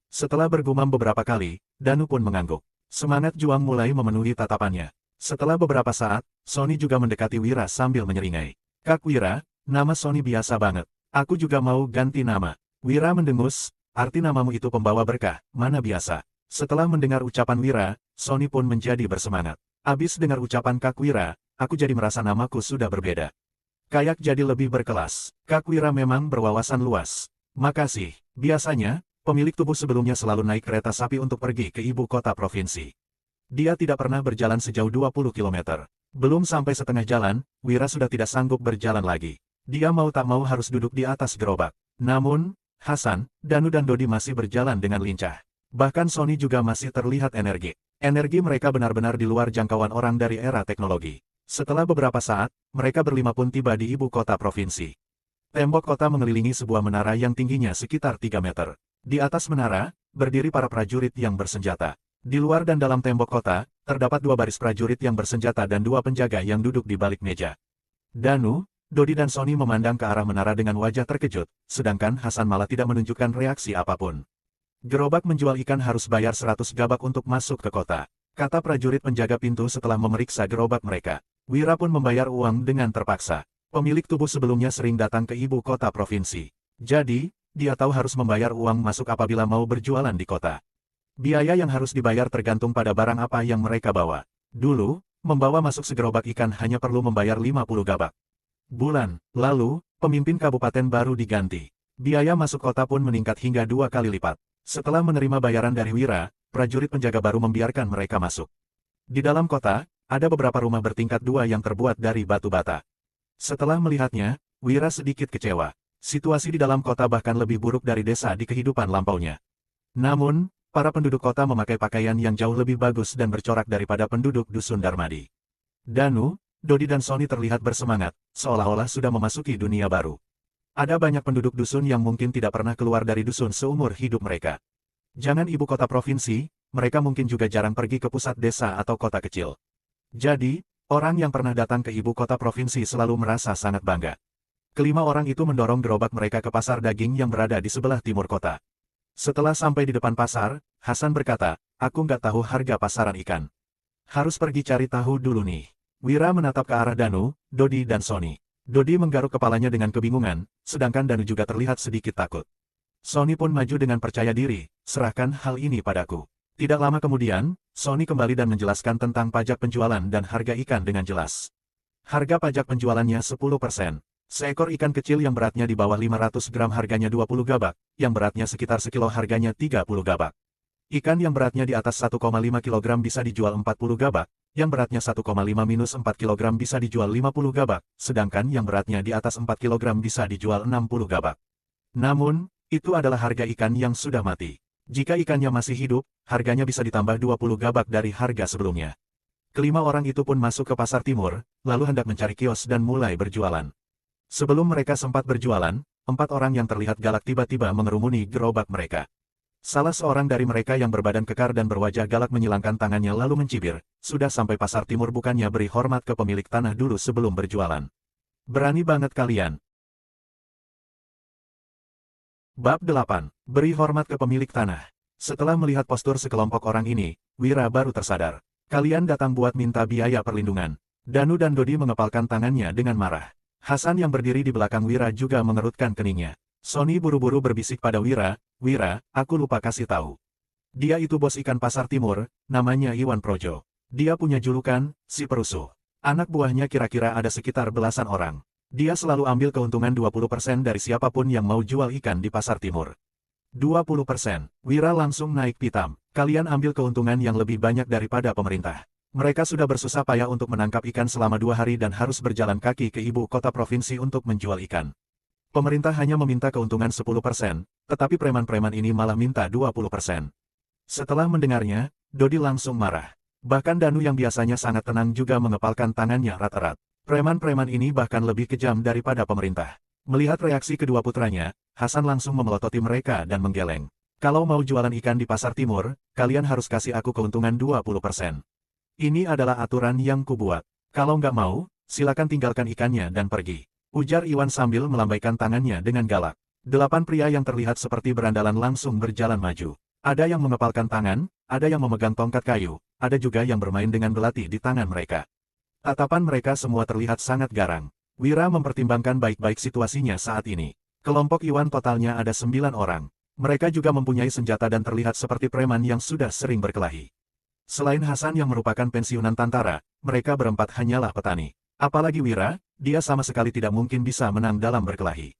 Setelah bergumam beberapa kali, Danu pun mengangguk. Semangat juang mulai memenuhi tatapannya. Setelah beberapa saat, Sony juga mendekati Wira sambil menyeringai. "Kak Wira, nama Sony biasa banget. Aku juga mau ganti nama." Wira mendengus, "Arti namamu itu pembawa berkah, mana biasa." Setelah mendengar ucapan Wira, Sony pun menjadi bersemangat. "Abis dengar ucapan Kak Wira, aku jadi merasa namaku sudah berbeda. Kayak jadi lebih berkelas." Kak Wira memang berwawasan luas. "Makasih." Biasanya, pemilik tubuh sebelumnya selalu naik kereta sapi untuk pergi ke ibu kota provinsi. Dia tidak pernah berjalan sejauh 20 km. Belum sampai setengah jalan, Wira sudah tidak sanggup berjalan lagi. Dia mau tak mau harus duduk di atas gerobak. Namun, Hasan, Danu dan Dodi masih berjalan dengan lincah. Bahkan Sony juga masih terlihat energi. Energi mereka benar-benar di luar jangkauan orang dari era teknologi. Setelah beberapa saat, mereka berlima pun tiba di ibu kota provinsi. Tembok kota mengelilingi sebuah menara yang tingginya sekitar 3 meter. Di atas menara, berdiri para prajurit yang bersenjata. Di luar dan dalam tembok kota, terdapat 2 baris prajurit yang bersenjata dan 2 penjaga yang duduk di balik meja. Danu, Dodi dan Sony memandang ke arah menara dengan wajah terkejut, sedangkan Hasan malah tidak menunjukkan reaksi apapun. "Gerobak menjual ikan harus bayar 100 gabak untuk masuk ke kota," kata prajurit penjaga pintu setelah memeriksa gerobak mereka. Wira pun membayar uang dengan terpaksa. Pemilik tubuh sebelumnya sering datang ke ibu kota provinsi. Jadi, dia tahu harus membayar uang masuk apabila mau berjualan di kota. Biaya yang harus dibayar tergantung pada barang apa yang mereka bawa. Dulu, membawa masuk segerobak ikan hanya perlu membayar 50 gabak. Bulan lalu, pemimpin kabupaten baru diganti. Biaya masuk kota pun meningkat hingga 2 kali lipat. Setelah menerima bayaran dari Wira, prajurit penjaga baru membiarkan mereka masuk. Di dalam kota, ada beberapa rumah bertingkat 2 yang terbuat dari batu bata. Setelah melihatnya, Wira sedikit kecewa. Situasi di dalam kota bahkan lebih buruk dari desa di kehidupan lampaunya. Namun, para penduduk kota memakai pakaian yang jauh lebih bagus dan bercorak daripada penduduk dusun Darmadi. Danu, Dodi dan Sony terlihat bersemangat, seolah-olah sudah memasuki dunia baru. Ada banyak penduduk dusun yang mungkin tidak pernah keluar dari dusun seumur hidup mereka. Jangan ibu kota provinsi, mereka mungkin juga jarang pergi ke pusat desa atau kota kecil. Jadi, orang yang pernah datang ke ibu kota provinsi selalu merasa sangat bangga. Kelima orang itu mendorong gerobak mereka ke pasar daging yang berada di sebelah timur kota. Setelah sampai di depan pasar, Hasan berkata, "Aku nggak tahu harga pasaran ikan. Harus pergi cari tahu dulu nih." Wira menatap ke arah Danu, Dodi dan Sony. Dodi menggaruk kepalanya dengan kebingungan, sedangkan Danu juga terlihat sedikit takut. Sony pun maju dengan percaya diri, "Serahkan hal ini padaku." Tidak lama kemudian, Sony kembali dan menjelaskan tentang pajak penjualan dan harga ikan dengan jelas. Harga pajak penjualannya 10%. Seekor ikan kecil yang beratnya di bawah 500 gram harganya 20 gabak, yang beratnya sekitar sekilo harganya 30 gabak. Ikan yang beratnya di atas 1,5 kg bisa dijual 40 gabak, yang beratnya 1,5-4 kg bisa dijual 50 gabak, sedangkan yang beratnya di atas 4 kg bisa dijual 60 gabak. Namun, itu adalah harga ikan yang sudah mati. Jika ikannya masih hidup, harganya bisa ditambah 20 gabak dari harga sebelumnya. Kelima orang itu pun masuk ke pasar timur, lalu hendak mencari kios dan mulai berjualan. Sebelum mereka sempat berjualan, 4 orang yang terlihat galak tiba-tiba mengerumuni gerobak mereka. Salah seorang dari mereka yang berbadan kekar dan berwajah galak menyilangkan tangannya lalu mencibir, "Sudah sampai pasar timur bukannya beri hormat ke pemilik tanah dulu sebelum berjualan? Berani banget kalian." Bab 8. Beri hormat ke pemilik tanah. Setelah melihat postur sekelompok orang ini, Wira baru tersadar. "Kalian datang buat minta biaya perlindungan." Danu dan Dodi mengepalkan tangannya dengan marah. Hasan yang berdiri di belakang Wira juga mengerutkan keningnya. Sony buru-buru berbisik pada Wira, "Wira, aku lupa kasih tahu. Dia itu bos ikan pasar timur, namanya Iwan Projo. Dia punya julukan, si perusuh. Anak buahnya kira-kira ada sekitar belasan orang. Dia selalu ambil keuntungan 20% dari siapapun yang mau jual ikan di pasar timur." 20%. Wira langsung naik pitam. "Kalian ambil keuntungan yang lebih banyak daripada pemerintah. Mereka sudah bersusah payah untuk menangkap ikan selama 2 hari dan harus berjalan kaki ke ibu kota provinsi untuk menjual ikan. Pemerintah hanya meminta keuntungan 10%, tetapi preman-preman ini malah minta 20%. Setelah mendengarnya, Dodi langsung marah. Bahkan Danu yang biasanya sangat tenang juga mengepalkan tangannya erat-erat. Preman-preman ini bahkan lebih kejam daripada pemerintah. Melihat reaksi kedua putranya, Hasan langsung memelototi mereka dan menggeleng. "Kalau mau jualan ikan di pasar timur, kalian harus kasih aku keuntungan 20%. Ini adalah aturan yang kubuat. Kalau nggak mau, silakan tinggalkan ikannya dan pergi," ujar Iwan sambil melambaikan tangannya dengan galak. 8 pria yang terlihat seperti berandalan langsung berjalan maju. Ada yang mengepalkan tangan, ada yang memegang tongkat kayu, ada juga yang bermain dengan belati di tangan mereka. Tatapan mereka semua terlihat sangat garang. Wira mempertimbangkan baik-baik situasinya saat ini. Kelompok Iwan totalnya ada 9 orang. Mereka juga mempunyai senjata dan terlihat seperti preman yang sudah sering berkelahi. Selain Hasan yang merupakan pensiunan tentara, mereka berempat hanyalah petani. Apalagi Wira, dia sama sekali tidak mungkin bisa menang dalam berkelahi.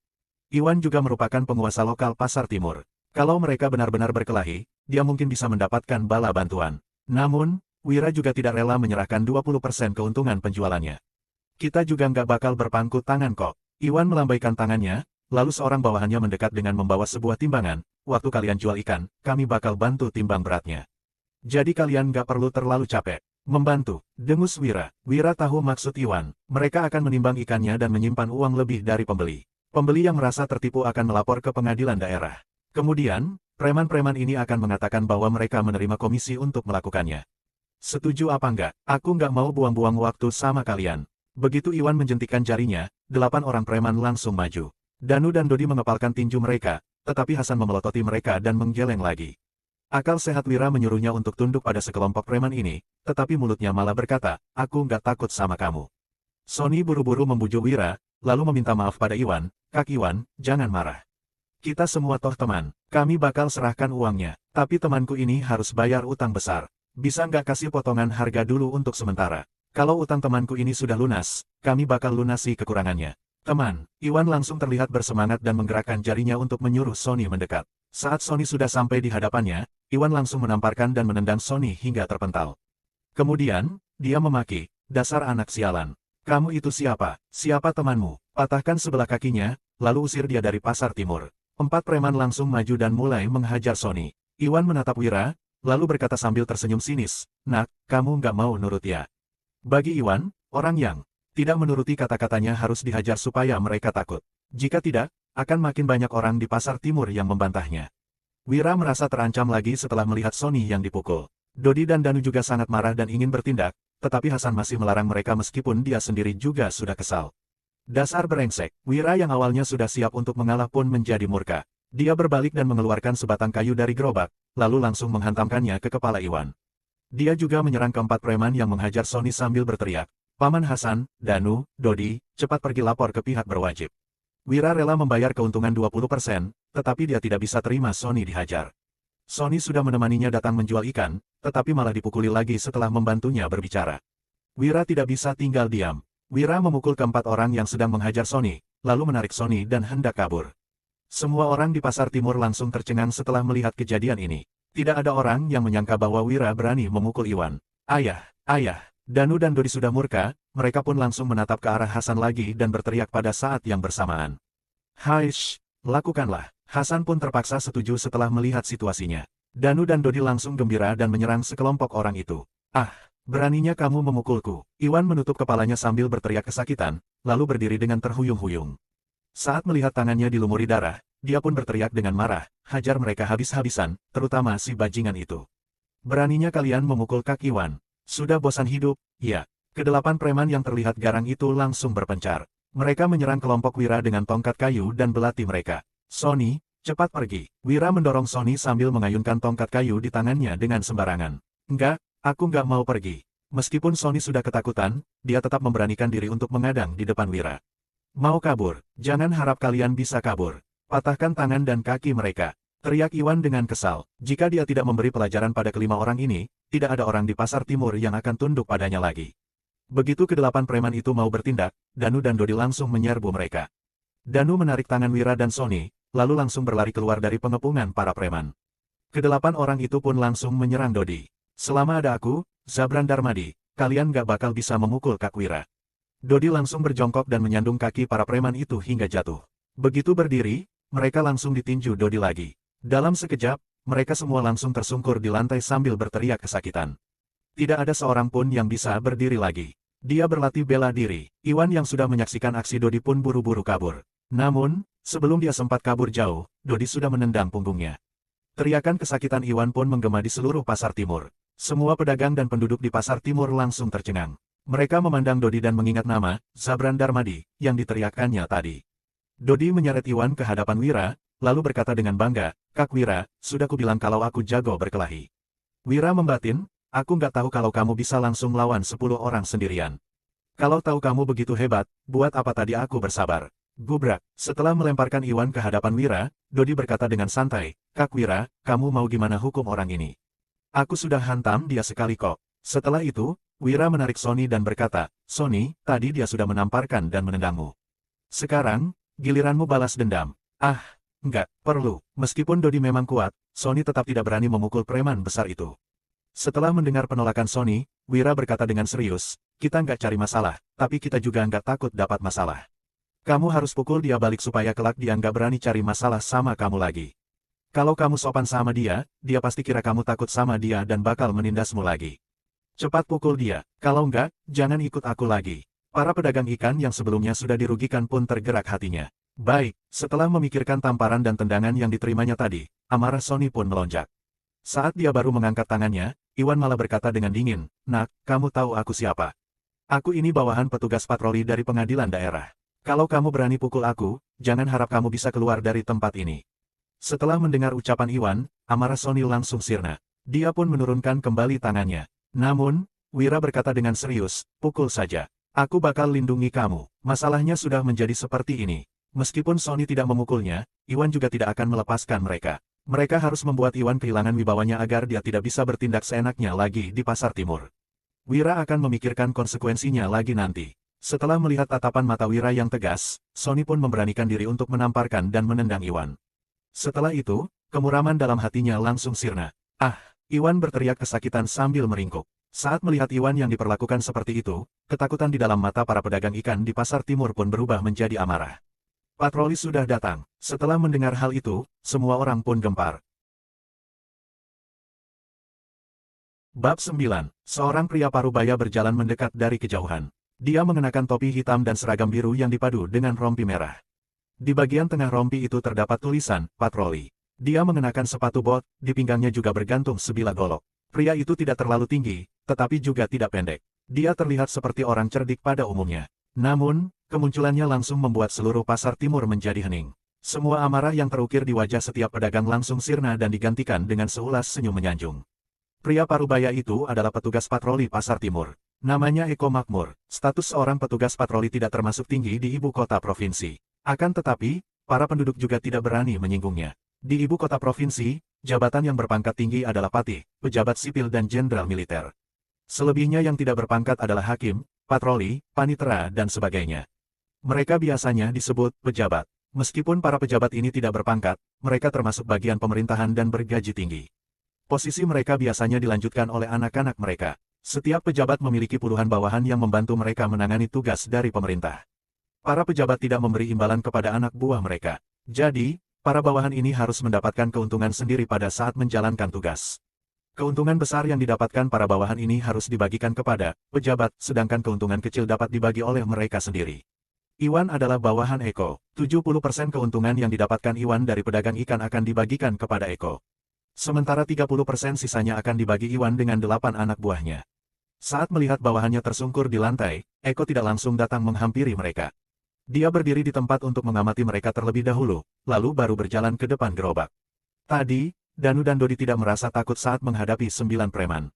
Iwan juga merupakan penguasa lokal pasar timur. Kalau mereka benar-benar berkelahi, dia mungkin bisa mendapatkan bala bantuan. Namun, Wira juga tidak rela menyerahkan 20% keuntungan penjualannya. "Kita juga nggak bakal berpangku tangan kok." Iwan melambaikan tangannya, lalu seorang bawahannya mendekat dengan membawa sebuah timbangan. "Waktu kalian jual ikan, kami bakal bantu timbang beratnya. Jadi kalian nggak perlu terlalu capek." "Membantu," dengus Wira. Wira tahu maksud Iwan. Mereka akan menimbang ikannya dan menyimpan uang lebih dari pembeli. Pembeli yang merasa tertipu akan melapor ke pengadilan daerah. Kemudian, preman-preman ini akan mengatakan bahwa mereka menerima komisi untuk melakukannya. "Setuju apa enggak? Aku nggak mau buang-buang waktu sama kalian." Begitu Iwan menjentikkan jarinya, 8 orang preman langsung maju. Danu dan Dodi mengepalkan tinju mereka, tetapi Hasan memelototi mereka dan menggeleng lagi. Akal sehat Wira menyuruhnya untuk tunduk pada sekelompok preman ini, tetapi mulutnya malah berkata, "Aku nggak takut sama kamu." Sony buru-buru membujuk Wira, lalu meminta maaf pada Iwan. "Kak Iwan, jangan marah. Kita semua toh teman. Kami bakal serahkan uangnya. Tapi temanku ini harus bayar utang besar. Bisa nggak kasih potongan harga dulu untuk sementara? Kalau utang temanku ini sudah lunas, kami bakal lunasi kekurangannya. Teman, Iwan langsung terlihat bersemangat dan menggerakkan jarinya untuk menyuruh Sony mendekat. Saat Sony sudah sampai di hadapannya, Iwan langsung menamparkan dan menendang Sony hingga terpental. Kemudian, dia memaki, dasar anak sialan. Kamu itu siapa? Siapa temanmu? Patahkan sebelah kakinya, lalu usir dia dari pasar timur. 4 preman langsung maju dan mulai menghajar Sony. Iwan menatap Wira, lalu berkata sambil tersenyum sinis, "Nak, kamu nggak mau nurut ya?" Bagi Iwan, orang yang tidak menuruti kata-katanya harus dihajar supaya mereka takut. Jika tidak, akan makin banyak orang di pasar timur yang membantahnya. Wira merasa terancam lagi setelah melihat Sony yang dipukul. Dodi dan Danu juga sangat marah dan ingin bertindak, tetapi Hasan masih melarang mereka meskipun dia sendiri juga sudah kesal. Dasar brengsek, Wira yang awalnya sudah siap untuk mengalah pun menjadi murka. Dia berbalik dan mengeluarkan sebatang kayu dari gerobak, lalu langsung menghantamkannya ke kepala Iwan. Dia juga menyerang keempat preman yang menghajar Sony sambil berteriak, "Paman Hasan, Danu, Dodi, cepat pergi lapor ke pihak berwajib." Wira rela membayar keuntungan 20%, tetapi dia tidak bisa terima Sony dihajar. Sony sudah menemaninya datang menjual ikan, tetapi malah dipukuli lagi setelah membantunya berbicara. Wira tidak bisa tinggal diam. Wira memukul keempat orang yang sedang menghajar Sony, lalu menarik Sony dan hendak kabur. Semua orang di pasar timur langsung tercengang setelah melihat kejadian ini. Tidak ada orang yang menyangka bahwa Wira berani memukul Iwan. Ayah, ayah, Danu dan Dodi sudah murka, mereka pun langsung menatap ke arah Hasan lagi dan berteriak pada saat yang bersamaan. "Haish, lakukanlah." Hasan pun terpaksa setuju setelah melihat situasinya. Danu dan Dodi langsung gembira dan menyerang sekelompok orang itu. "Ah, beraninya kamu memukulku." Iwan menutup kepalanya sambil berteriak kesakitan, lalu berdiri dengan terhuyung-huyung. Saat melihat tangannya dilumuri darah, dia pun berteriak dengan marah, "Hajar mereka habis-habisan, terutama si bajingan itu. Beraninya kalian memukul kaki Iwan. Sudah bosan hidup, ya." Kedelapan preman yang terlihat garang itu langsung berpencar. Mereka menyerang kelompok Wira dengan tongkat kayu dan belati mereka. "Sony, cepat pergi." Wira mendorong Sony sambil mengayunkan tongkat kayu di tangannya dengan sembarangan. "Enggak, aku nggak mau pergi." Meskipun Sony sudah ketakutan, dia tetap memberanikan diri untuk mengadang di depan Wira. "Mau kabur? Jangan harap kalian bisa kabur. Patahkan tangan dan kaki mereka." Teriak Iwan dengan kesal. Jika dia tidak memberi pelajaran pada kelima orang ini, tidak ada orang di pasar timur yang akan tunduk padanya lagi. Begitu kedelapan preman itu mau bertindak, Danu dan Dodi langsung menyerbu mereka. Danu menarik tangan Wira dan Sony, lalu langsung berlari keluar dari pengepungan para preman. Kedelapan orang itu pun langsung menyerang Dodi. "Selama ada aku, Zabran Darmadi, kalian gak bakal bisa memukul Kak Wira." Dodi langsung berjongkok dan menyandung kaki para preman itu hingga jatuh. Begitu berdiri, mereka langsung ditinju Dodi lagi. Dalam sekejap, mereka semua langsung tersungkur di lantai sambil berteriak kesakitan. Tidak ada seorang pun yang bisa berdiri lagi. Dia berlatih bela diri. Iwan yang sudah menyaksikan aksi Dodi pun buru-buru kabur. Namun, sebelum dia sempat kabur jauh, Dodi sudah menendang punggungnya. Teriakan kesakitan Iwan pun menggema di seluruh pasar timur. Semua pedagang dan penduduk di pasar timur langsung tercengang. Mereka memandang Dodi dan mengingat nama, Zabran Darmadi, yang diteriakkannya tadi. Dodi menyeret Iwan ke hadapan Wira, lalu berkata dengan bangga, "Kak Wira, sudah kubilang kalau aku jago berkelahi." Wira membatin, "Aku nggak tahu kalau kamu bisa langsung lawan 10 orang sendirian. Kalau tahu kamu begitu hebat, buat apa tadi aku bersabar?" Gubrak. Setelah melemparkan Iwan ke hadapan Wira, Dodi berkata dengan santai, "Kak Wira, kamu mau gimana hukum orang ini? Aku sudah hantam dia sekali kok." Setelah itu, Wira menarik Sony dan berkata, "Sony, tadi dia sudah menamparkan dan menendangmu. Sekarang, giliranmu balas dendam." "Ah, enggak perlu." Meskipun Dodi memang kuat, Sony tetap tidak berani memukul preman besar itu. Setelah mendengar penolakan Sony, Wira berkata dengan serius, "Kita nggak cari masalah, tapi kita juga nggak takut dapat masalah. Kamu harus pukul dia balik supaya kelak dia nggak berani cari masalah sama kamu lagi. Kalau kamu sopan sama dia, dia pasti kira kamu takut sama dia dan bakal menindasmu lagi. Cepat pukul dia, kalau enggak, jangan ikut aku lagi." Para pedagang ikan yang sebelumnya sudah dirugikan pun tergerak hatinya. Baik, setelah memikirkan tamparan dan tendangan yang diterimanya tadi, amarah Sony pun melonjak. Saat dia baru mengangkat tangannya, Iwan malah berkata dengan dingin, "Nak, kamu tahu aku siapa? Aku ini bawahan petugas patroli dari pengadilan daerah. Kalau kamu berani pukul aku, jangan harap kamu bisa keluar dari tempat ini." Setelah mendengar ucapan Iwan, amarah Sony langsung sirna. Dia pun menurunkan kembali tangannya. Namun, Wira berkata dengan serius, "Pukul saja. Aku bakal lindungi kamu." Masalahnya sudah menjadi seperti ini. Meskipun Sony tidak memukulnya, Iwan juga tidak akan melepaskan mereka. Mereka harus membuat Iwan kehilangan wibawanya agar dia tidak bisa bertindak seenaknya lagi di Pasar Timur. Wira akan memikirkan konsekuensinya lagi nanti. Setelah melihat tatapan mata Wira yang tegas, Sony pun memberanikan diri untuk menamparkan dan menendang Iwan. Setelah itu, kemuraman dalam hatinya langsung sirna. Ah! Iwan berteriak kesakitan sambil meringkuk. Saat melihat Iwan yang diperlakukan seperti itu, ketakutan di dalam mata para pedagang ikan di Pasar Timur pun berubah menjadi amarah. Patroli sudah datang. Setelah mendengar hal itu, semua orang pun gempar. Bab 9. Seorang pria parubaya berjalan mendekat dari kejauhan. Dia mengenakan topi hitam dan seragam biru yang dipadu dengan rompi merah. Di bagian tengah rompi itu terdapat tulisan, patroli. Dia mengenakan sepatu bot, di pinggangnya juga bergantung sebilah golok. Pria itu tidak terlalu tinggi, tetapi juga tidak pendek. Dia terlihat seperti orang cerdik pada umumnya. Namun, kemunculannya langsung membuat seluruh Pasar Timur menjadi hening. Semua amarah yang terukir di wajah setiap pedagang langsung sirna dan digantikan dengan seulas senyum menyanjung. Pria parubaya itu adalah petugas patroli Pasar Timur. Namanya Eko Makmur. Status seorang petugas patroli tidak termasuk tinggi di ibu kota provinsi. Akan tetapi, para penduduk juga tidak berani menyinggungnya. Di ibu kota provinsi, jabatan yang berpangkat tinggi adalah patih, pejabat sipil dan jenderal militer. Selebihnya yang tidak berpangkat adalah hakim, patroli, panitera dan sebagainya. Mereka biasanya disebut pejabat. Meskipun para pejabat ini tidak berpangkat, mereka termasuk bagian pemerintahan dan bergaji tinggi. Posisi mereka biasanya dilanjutkan oleh anak-anak mereka. Setiap pejabat memiliki puluhan bawahan yang membantu mereka menangani tugas dari pemerintah. Para pejabat tidak memberi imbalan kepada anak buah mereka. Jadi, para bawahan ini harus mendapatkan keuntungan sendiri pada saat menjalankan tugas. Keuntungan besar yang didapatkan para bawahan ini harus dibagikan kepada pejabat, sedangkan keuntungan kecil dapat dibagi oleh mereka sendiri. Iwan adalah bawahan Eko. 70% keuntungan yang didapatkan Iwan dari pedagang ikan akan dibagikan kepada Eko. Sementara 30% sisanya akan dibagi Iwan dengan 8 anak buahnya. Saat melihat bawahannya tersungkur di lantai, Eko tidak langsung datang menghampiri mereka. Dia berdiri di tempat untuk mengamati mereka terlebih dahulu, lalu baru berjalan ke depan gerobak. Tadi, Danu dan Dodi tidak merasa takut saat menghadapi 9 preman.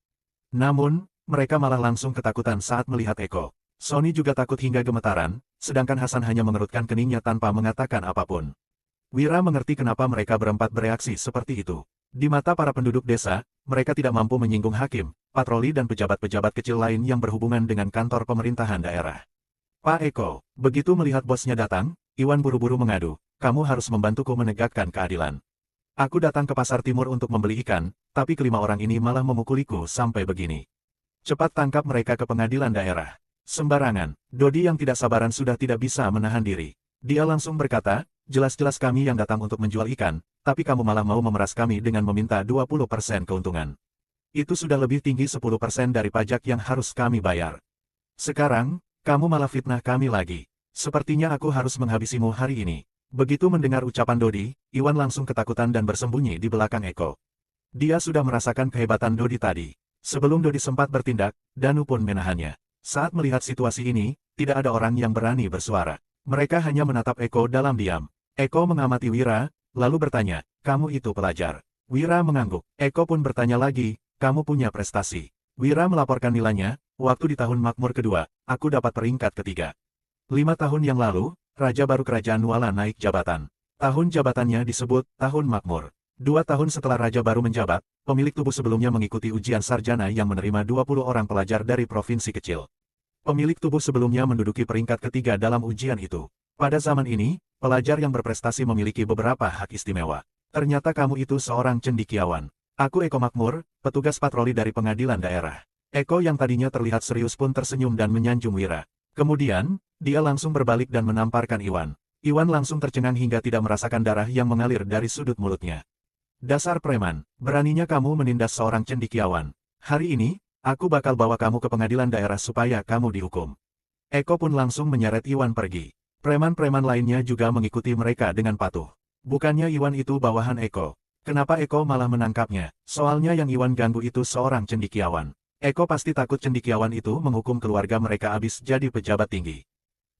Namun, mereka malah langsung ketakutan saat melihat Eko. Sony juga takut hingga gemetaran, sedangkan Hasan hanya mengerutkan keningnya tanpa mengatakan apapun. Wira mengerti kenapa mereka berempat bereaksi seperti itu. Di mata para penduduk desa, mereka tidak mampu menyinggung hakim, patroli dan pejabat-pejabat kecil lain yang berhubungan dengan kantor pemerintahan daerah. Pak Eko, begitu melihat bosnya datang, Iwan buru-buru mengadu, kamu harus membantuku menegakkan keadilan. Aku datang ke Pasar Timur untuk membeli ikan, tapi kelima orang ini malah memukuliku sampai begini. Cepat tangkap mereka ke pengadilan daerah. Sembarangan, Dodi yang tidak sabaran sudah tidak bisa menahan diri. Dia langsung berkata, jelas-jelas kami yang datang untuk menjual ikan, tapi kamu malah mau memeras kami dengan meminta 20% keuntungan. Itu sudah lebih tinggi 10% dari pajak yang harus kami bayar. Sekarang, kamu malah fitnah kami lagi. Sepertinya aku harus menghabisimu hari ini. Begitu mendengar ucapan Dodi, Iwan langsung ketakutan dan bersembunyi di belakang Eko. Dia sudah merasakan kehebatan Dodi tadi. Sebelum Dodi sempat bertindak, Danu pun menahannya. Saat melihat situasi ini, tidak ada orang yang berani bersuara. Mereka hanya menatap Eko dalam diam. Eko mengamati Wira, lalu bertanya, kamu itu pelajar. Wira mengangguk. Eko pun bertanya lagi, kamu punya prestasi. Wira melaporkan nilainya, waktu di tahun makmur kedua, aku dapat peringkat ketiga. 5 tahun yang lalu, Raja baru Kerajaan Nuala naik jabatan. Tahun jabatannya disebut Tahun Makmur. 2 tahun setelah Raja baru menjabat, pemilik tubuh sebelumnya mengikuti ujian sarjana yang menerima 20 orang pelajar dari provinsi kecil. Pemilik tubuh sebelumnya menduduki peringkat ketiga dalam ujian itu. Pada zaman ini, pelajar yang berprestasi memiliki beberapa hak istimewa. Ternyata kamu itu seorang cendekiawan. Aku Eko Makmur, petugas patroli dari pengadilan daerah. Eko yang tadinya terlihat serius pun tersenyum dan menyanjung Wira. Kemudian, dia langsung berbalik dan menamparkan Iwan. Iwan langsung tercengang hingga tidak merasakan darah yang mengalir dari sudut mulutnya. Dasar preman, beraninya kamu menindas seorang cendekiawan. Hari ini, aku bakal bawa kamu ke pengadilan daerah supaya kamu dihukum. Eko pun langsung menyeret Iwan pergi. Preman-preman lainnya juga mengikuti mereka dengan patuh. Bukannya Iwan itu bawahan Eko. Kenapa Eko malah menangkapnya? Soalnya yang Iwan ganggu itu seorang cendekiawan. Eko pasti takut cendekiawan itu menghukum keluarga mereka abis jadi pejabat tinggi.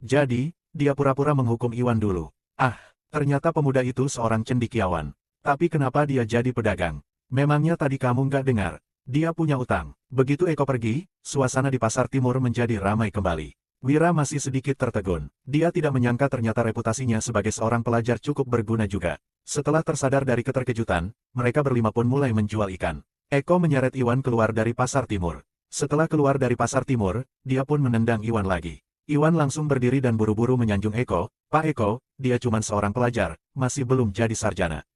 Jadi, dia pura-pura menghukum Iwan dulu. Ah, ternyata pemuda itu seorang cendekiawan. Tapi kenapa dia jadi pedagang? Memangnya tadi kamu nggak dengar? Dia punya utang. Begitu Eko pergi, suasana di Pasar Timur menjadi ramai kembali. Wira masih sedikit tertegun. Dia tidak menyangka ternyata reputasinya sebagai seorang pelajar cukup berguna juga. Setelah tersadar dari keterkejutan, mereka berlima pun mulai menjual ikan. Eko menyeret Iwan keluar dari pasar timur. Setelah keluar dari pasar timur, dia pun menendang Iwan lagi. Iwan langsung berdiri dan buru-buru menyanjung Eko. Pak Eko, dia cuma seorang pelajar, masih belum jadi sarjana.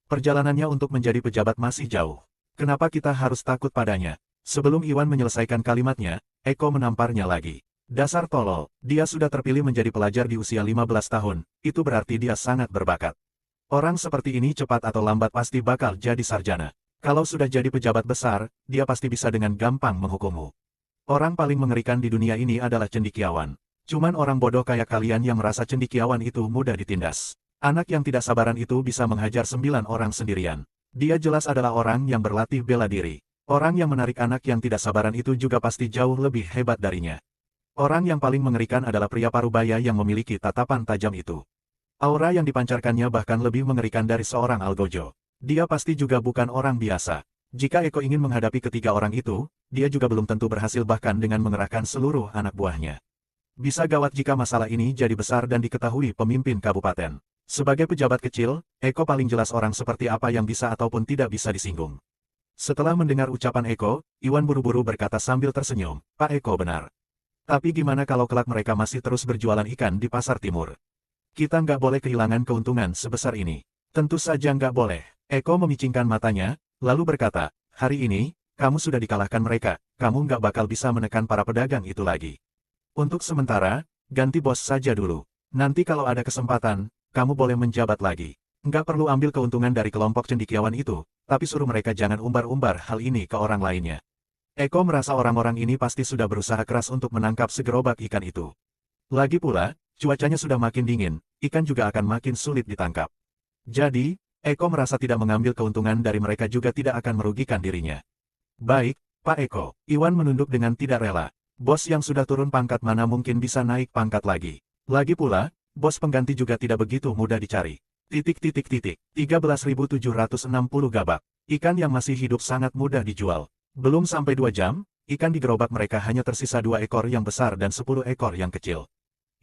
Perjalanannya untuk menjadi pejabat masih jauh. Kenapa kita harus takut padanya? Sebelum Iwan menyelesaikan kalimatnya, Eko menamparnya lagi. Dasar tolol, dia sudah terpilih menjadi pelajar di usia 15 tahun, itu berarti dia sangat berbakat. Orang seperti ini cepat atau lambat pasti bakal jadi sarjana. Kalau sudah jadi pejabat besar, dia pasti bisa dengan gampang menghukummu. Orang paling mengerikan di dunia ini adalah cendekiawan. Cuman orang bodoh kayak kalian yang merasa cendekiawan itu mudah ditindas. Anak yang tidak sabaran itu bisa menghajar 9 orang sendirian. Dia jelas adalah orang yang berlatih bela diri. Orang yang menarik anak yang tidak sabaran itu juga pasti jauh lebih hebat darinya. Orang yang paling mengerikan adalah pria parubaya yang memiliki tatapan tajam itu. Aura yang dipancarkannya bahkan lebih mengerikan dari seorang algojo. Dia pasti juga bukan orang biasa. Jika Eko ingin menghadapi ketiga orang itu, dia juga belum tentu berhasil bahkan dengan mengerahkan seluruh anak buahnya. Bisa gawat jika masalah ini jadi besar dan diketahui pemimpin kabupaten. Sebagai pejabat kecil, Eko paling jelas orang seperti apa yang bisa ataupun tidak bisa disinggung. Setelah mendengar ucapan Eko, Iwan buru-buru berkata sambil tersenyum, Pak Eko benar. Tapi gimana kalau kelak mereka masih terus berjualan ikan di pasar timur? Kita nggak boleh kehilangan keuntungan sebesar ini. Tentu saja nggak boleh. Eko memicingkan matanya, lalu berkata, hari ini, kamu sudah dikalahkan mereka, kamu nggak bakal bisa menekan para pedagang itu lagi. Untuk sementara, ganti bos saja dulu. Nanti kalau ada kesempatan, kamu boleh menjabat lagi. Nggak perlu ambil keuntungan dari kelompok cendekiawan itu, tapi suruh mereka jangan umbar-umbar hal ini ke orang lainnya. Eko merasa orang-orang ini pasti sudah berusaha keras untuk menangkap segerobak ikan itu. Lagi pula, cuacanya sudah makin dingin, ikan juga akan makin sulit ditangkap. Jadi, Eko merasa tidak mengambil keuntungan dari mereka juga tidak akan merugikan dirinya. Baik, Pak Eko, Iwan menunduk dengan tidak rela. Bos yang sudah turun pangkat mana mungkin bisa naik pangkat lagi. Lagi pula, bos pengganti juga tidak begitu mudah dicari. 13.760 gabak. Ikan yang masih hidup sangat mudah dijual. Belum sampai 2 jam, ikan di gerobak mereka hanya tersisa 2 ekor yang besar dan 10 ekor yang kecil.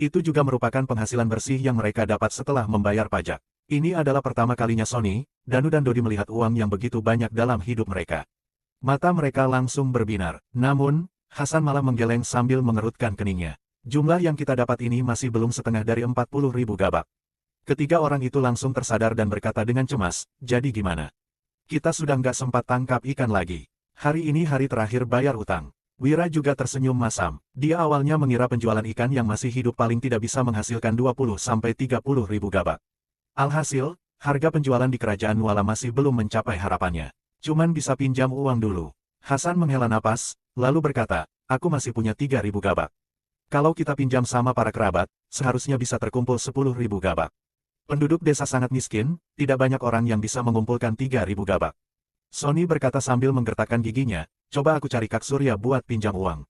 Itu juga merupakan penghasilan bersih yang mereka dapat setelah membayar pajak. Ini adalah pertama kalinya Sony, Danu dan Dodi melihat uang yang begitu banyak dalam hidup mereka. Mata mereka langsung berbinar. Namun, Hasan malah menggeleng sambil mengerutkan keningnya. Jumlah yang kita dapat ini masih belum setengah dari 40.000 gabak. Ketiga orang itu langsung tersadar dan berkata dengan cemas, jadi gimana? Kita sudah nggak sempat tangkap ikan lagi. Hari ini hari terakhir bayar utang. Wira juga tersenyum masam. Dia awalnya mengira penjualan ikan yang masih hidup paling tidak bisa menghasilkan 20-30 ribu gabak. Alhasil, harga penjualan di kerajaan Nuala masih belum mencapai harapannya. Cuman bisa pinjam uang dulu. Hasan menghela napas, lalu berkata, aku masih punya 3.000 gabak. Kalau kita pinjam sama para kerabat, seharusnya bisa terkumpul 10.000 gabak. Penduduk desa sangat miskin, tidak banyak orang yang bisa mengumpulkan 3.000 gabak. Sony berkata sambil menggertakkan giginya, coba aku cari Kak Surya buat pinjam uang.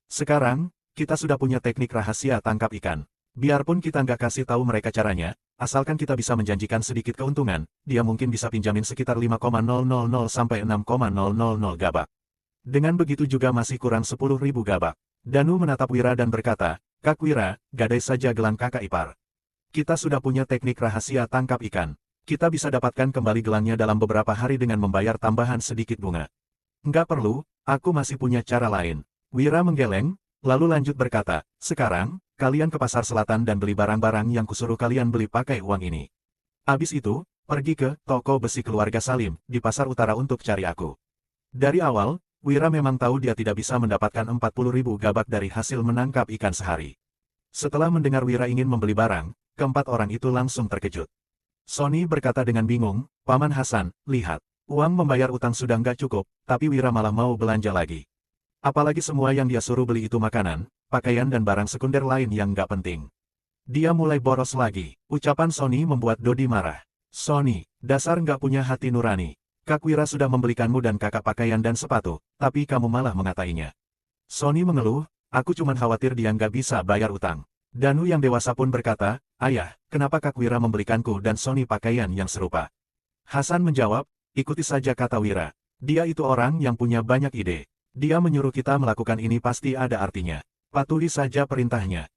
Sekarang, kita sudah punya teknik rahasia tangkap ikan. Biarpun kita nggak kasih tahu mereka caranya, asalkan kita bisa menjanjikan sedikit keuntungan, dia mungkin bisa pinjamin sekitar 5,000 sampai 6,000 gabak. Dengan begitu juga masih kurang 10.000 gabak. Danu menatap Wira dan berkata, Kak Wira, gadai saja gelang kakak ipar. Kita sudah punya teknik rahasia tangkap ikan. Kita bisa dapatkan kembali gelangnya dalam beberapa hari dengan membayar tambahan sedikit bunga. Nggak perlu, aku masih punya cara lain. Wira menggeleng, lalu lanjut berkata, sekarang, kalian ke pasar selatan dan beli barang-barang yang kusuruh kalian beli pakai uang ini. Habis itu, pergi ke toko besi keluarga Salim, di pasar utara untuk cari aku. Dari awal, Wira memang tahu dia tidak bisa mendapatkan 40.000 gabak dari hasil menangkap ikan sehari. Setelah mendengar Wira ingin membeli barang, keempat orang itu langsung terkejut. Sony berkata dengan bingung, Paman Hasan, lihat, uang membayar utang sudah nggak cukup, tapi Wira malah mau belanja lagi. Apalagi semua yang dia suruh beli itu makanan, pakaian dan barang sekunder lain yang nggak penting. Dia mulai boros lagi. Ucapan Sony membuat Dodi marah. Sony, dasar nggak punya hati nurani. Kak Wira sudah membelikanmu dan kakak pakaian dan sepatu, tapi kamu malah mengatainya. Sony mengeluh, aku cuma khawatir dia nggak bisa bayar utang. Danu yang dewasa pun berkata, ayah, kenapa Kak Wira membelikanku dan Sony pakaian yang serupa? Hasan menjawab, ikuti saja kata Wira. Dia itu orang yang punya banyak ide. Dia menyuruh kita melakukan ini pasti ada artinya. Patuhi saja perintahnya.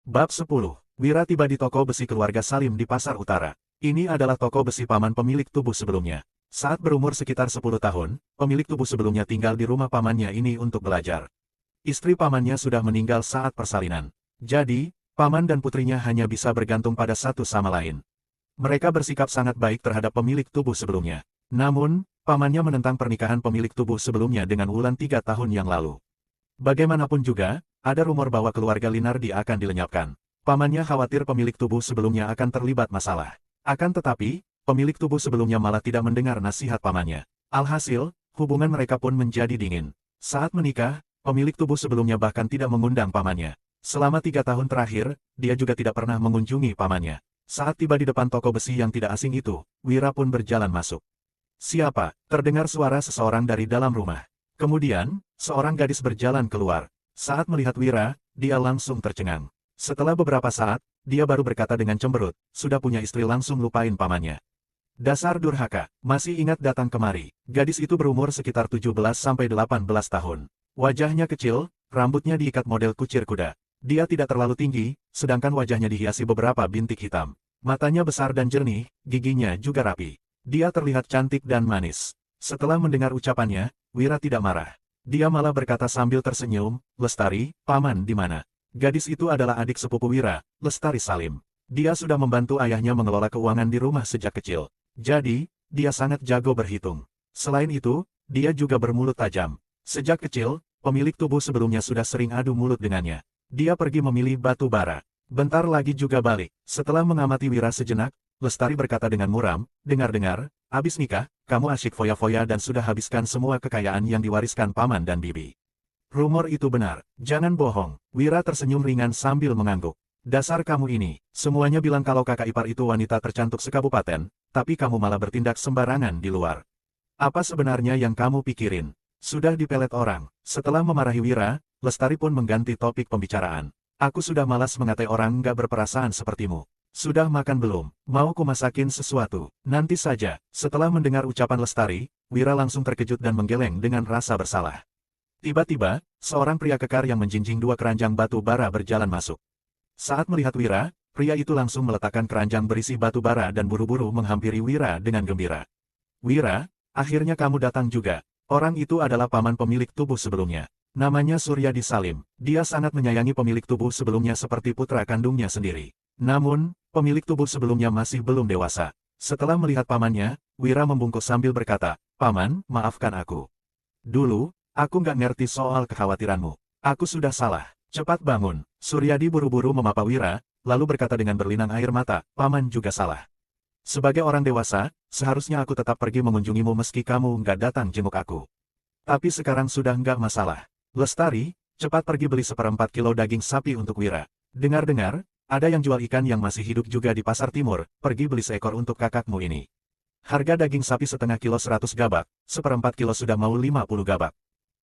Bab 10. Wira tiba di toko besi keluarga Salim di Pasar Utara. Ini adalah toko besi paman pemilik tubuh sebelumnya. Saat berumur sekitar 10 tahun, pemilik tubuh sebelumnya tinggal di rumah pamannya ini untuk belajar. Istri pamannya sudah meninggal saat persalinan. Jadi, paman dan putrinya hanya bisa bergantung pada satu sama lain. Mereka bersikap sangat baik terhadap pemilik tubuh sebelumnya. Namun, pamannya menentang pernikahan pemilik tubuh sebelumnya dengan Wulan 3 tahun yang lalu. Bagaimanapun juga, ada rumor bahwa keluarga Linardi akan dilenyapkan. Pamannya khawatir pemilik tubuh sebelumnya akan terlibat masalah. Akan tetapi, pemilik tubuh sebelumnya malah tidak mendengar nasihat pamannya. Alhasil, hubungan mereka pun menjadi dingin. Saat menikah, pemilik tubuh sebelumnya bahkan tidak mengundang pamannya. Selama 3 tahun terakhir, dia juga tidak pernah mengunjungi pamannya. Saat tiba di depan toko besi yang tidak asing itu, Wira pun berjalan masuk. Siapa? Terdengar suara seseorang dari dalam rumah. Kemudian, seorang gadis berjalan keluar. Saat melihat Wira, dia langsung tercengang. Setelah beberapa saat, dia baru berkata dengan cemberut, sudah punya istri langsung lupain pamannya. Dasar durhaka, masih ingat datang kemari. Gadis itu berumur sekitar 17-18 tahun. Wajahnya kecil, rambutnya diikat model kucir kuda. Dia tidak terlalu tinggi, sedangkan wajahnya dihiasi beberapa bintik hitam. Matanya besar dan jernih, giginya juga rapi. Dia terlihat cantik dan manis. Setelah mendengar ucapannya, Wira tidak marah. Dia malah berkata sambil tersenyum, Lestari, paman di mana? Gadis itu adalah adik sepupu Wira, Lestari Salim. Dia sudah membantu ayahnya mengelola keuangan di rumah sejak kecil. Jadi, dia sangat jago berhitung. Selain itu, dia juga bermulut tajam. Sejak kecil, pemilik tubuh sebelumnya sudah sering adu mulut dengannya. Dia pergi memilih batu bara. Bentar lagi juga balik. Setelah mengamati Wira sejenak, Lestari berkata dengan muram, dengar-dengar, habis nikah, kamu asyik foya-foya dan sudah habiskan semua kekayaan yang diwariskan paman dan bibi. Rumor itu benar, jangan bohong. Wira tersenyum ringan sambil mengangguk. Dasar kamu ini, semuanya bilang kalau kakak ipar itu wanita tercantik sekabupaten, tapi kamu malah bertindak sembarangan di luar. Apa sebenarnya yang kamu pikirin? Sudah dipelet orang. Setelah memarahi Wira, Lestari pun mengganti topik pembicaraan. Aku sudah malas mengatai orang nggak berperasaan sepertimu. Sudah makan belum? Mau ku masakin sesuatu? Nanti saja. Setelah mendengar ucapan Lestari, Wira langsung terkejut dan menggeleng dengan rasa bersalah. Tiba-tiba, seorang pria kekar yang menjinjing 2 keranjang batu bara berjalan masuk. Saat melihat Wira, pria itu langsung meletakkan keranjang berisi batu bara dan buru-buru menghampiri Wira dengan gembira. Wira, akhirnya kamu datang juga. Orang itu adalah paman pemilik tubuh sebelumnya. Namanya Suryadi Salim. Dia sangat menyayangi pemilik tubuh sebelumnya seperti putra kandungnya sendiri. Namun, pemilik tubuh sebelumnya masih belum dewasa. Setelah melihat pamannya, Wira membungkuk sambil berkata, Paman, maafkan aku. Dulu, aku nggak ngerti soal kekhawatiranmu. Aku sudah salah. Cepat bangun. Suryadi buru-buru memapa Wira, lalu berkata dengan berlinang air mata, Paman juga salah. Sebagai orang dewasa, seharusnya aku tetap pergi mengunjungimu meski kamu nggak datang jenguk aku. Tapi sekarang sudah nggak masalah. Lestari, cepat pergi beli 1/4 kilo daging sapi untuk Wira. Dengar-dengar, ada yang jual ikan yang masih hidup juga di pasar timur, pergi beli seekor untuk kakakmu ini. Harga daging sapi setengah kilo 100 gabak, 1/4 kilo sudah mau 50 gabak.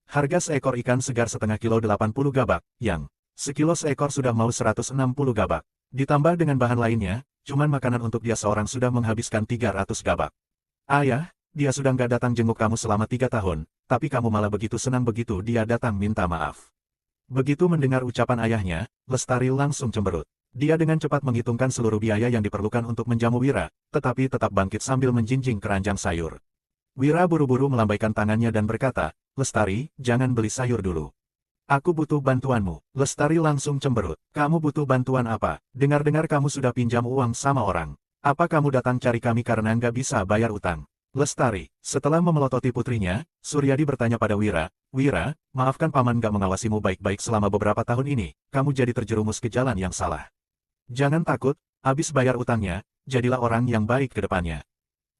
Harga seekor ikan segar setengah kilo 80 gabak, yang sekilo seekor sudah mau 160 gabak. Ditambah dengan bahan lainnya, cuman makanan untuk dia seorang sudah menghabiskan 300 gabak. Ayah, dia sudah nggak datang jenguk kamu selama 3 tahun, tapi kamu malah begitu senang begitu dia datang minta maaf. Begitu mendengar ucapan ayahnya, Lestari langsung cemberut. Dia dengan cepat menghitungkan seluruh biaya yang diperlukan untuk menjamu Wira, tetapi tetap bangkit sambil menjinjing keranjang sayur. Wira buru-buru melambaikan tangannya dan berkata, Lestari, jangan beli sayur dulu. Aku butuh bantuanmu. Lestari langsung cemberut. Kamu butuh bantuan apa? Dengar-dengar kamu sudah pinjam uang sama orang. Apa kamu datang cari kami karena nggak bisa bayar utang? Lestari, setelah memelototi putrinya, Suryadi bertanya pada Wira, Wira, maafkan paman nggak mengawasimu baik-baik selama beberapa tahun ini, kamu jadi terjerumus ke jalan yang salah. Jangan takut, habis bayar utangnya, jadilah orang yang baik ke depannya.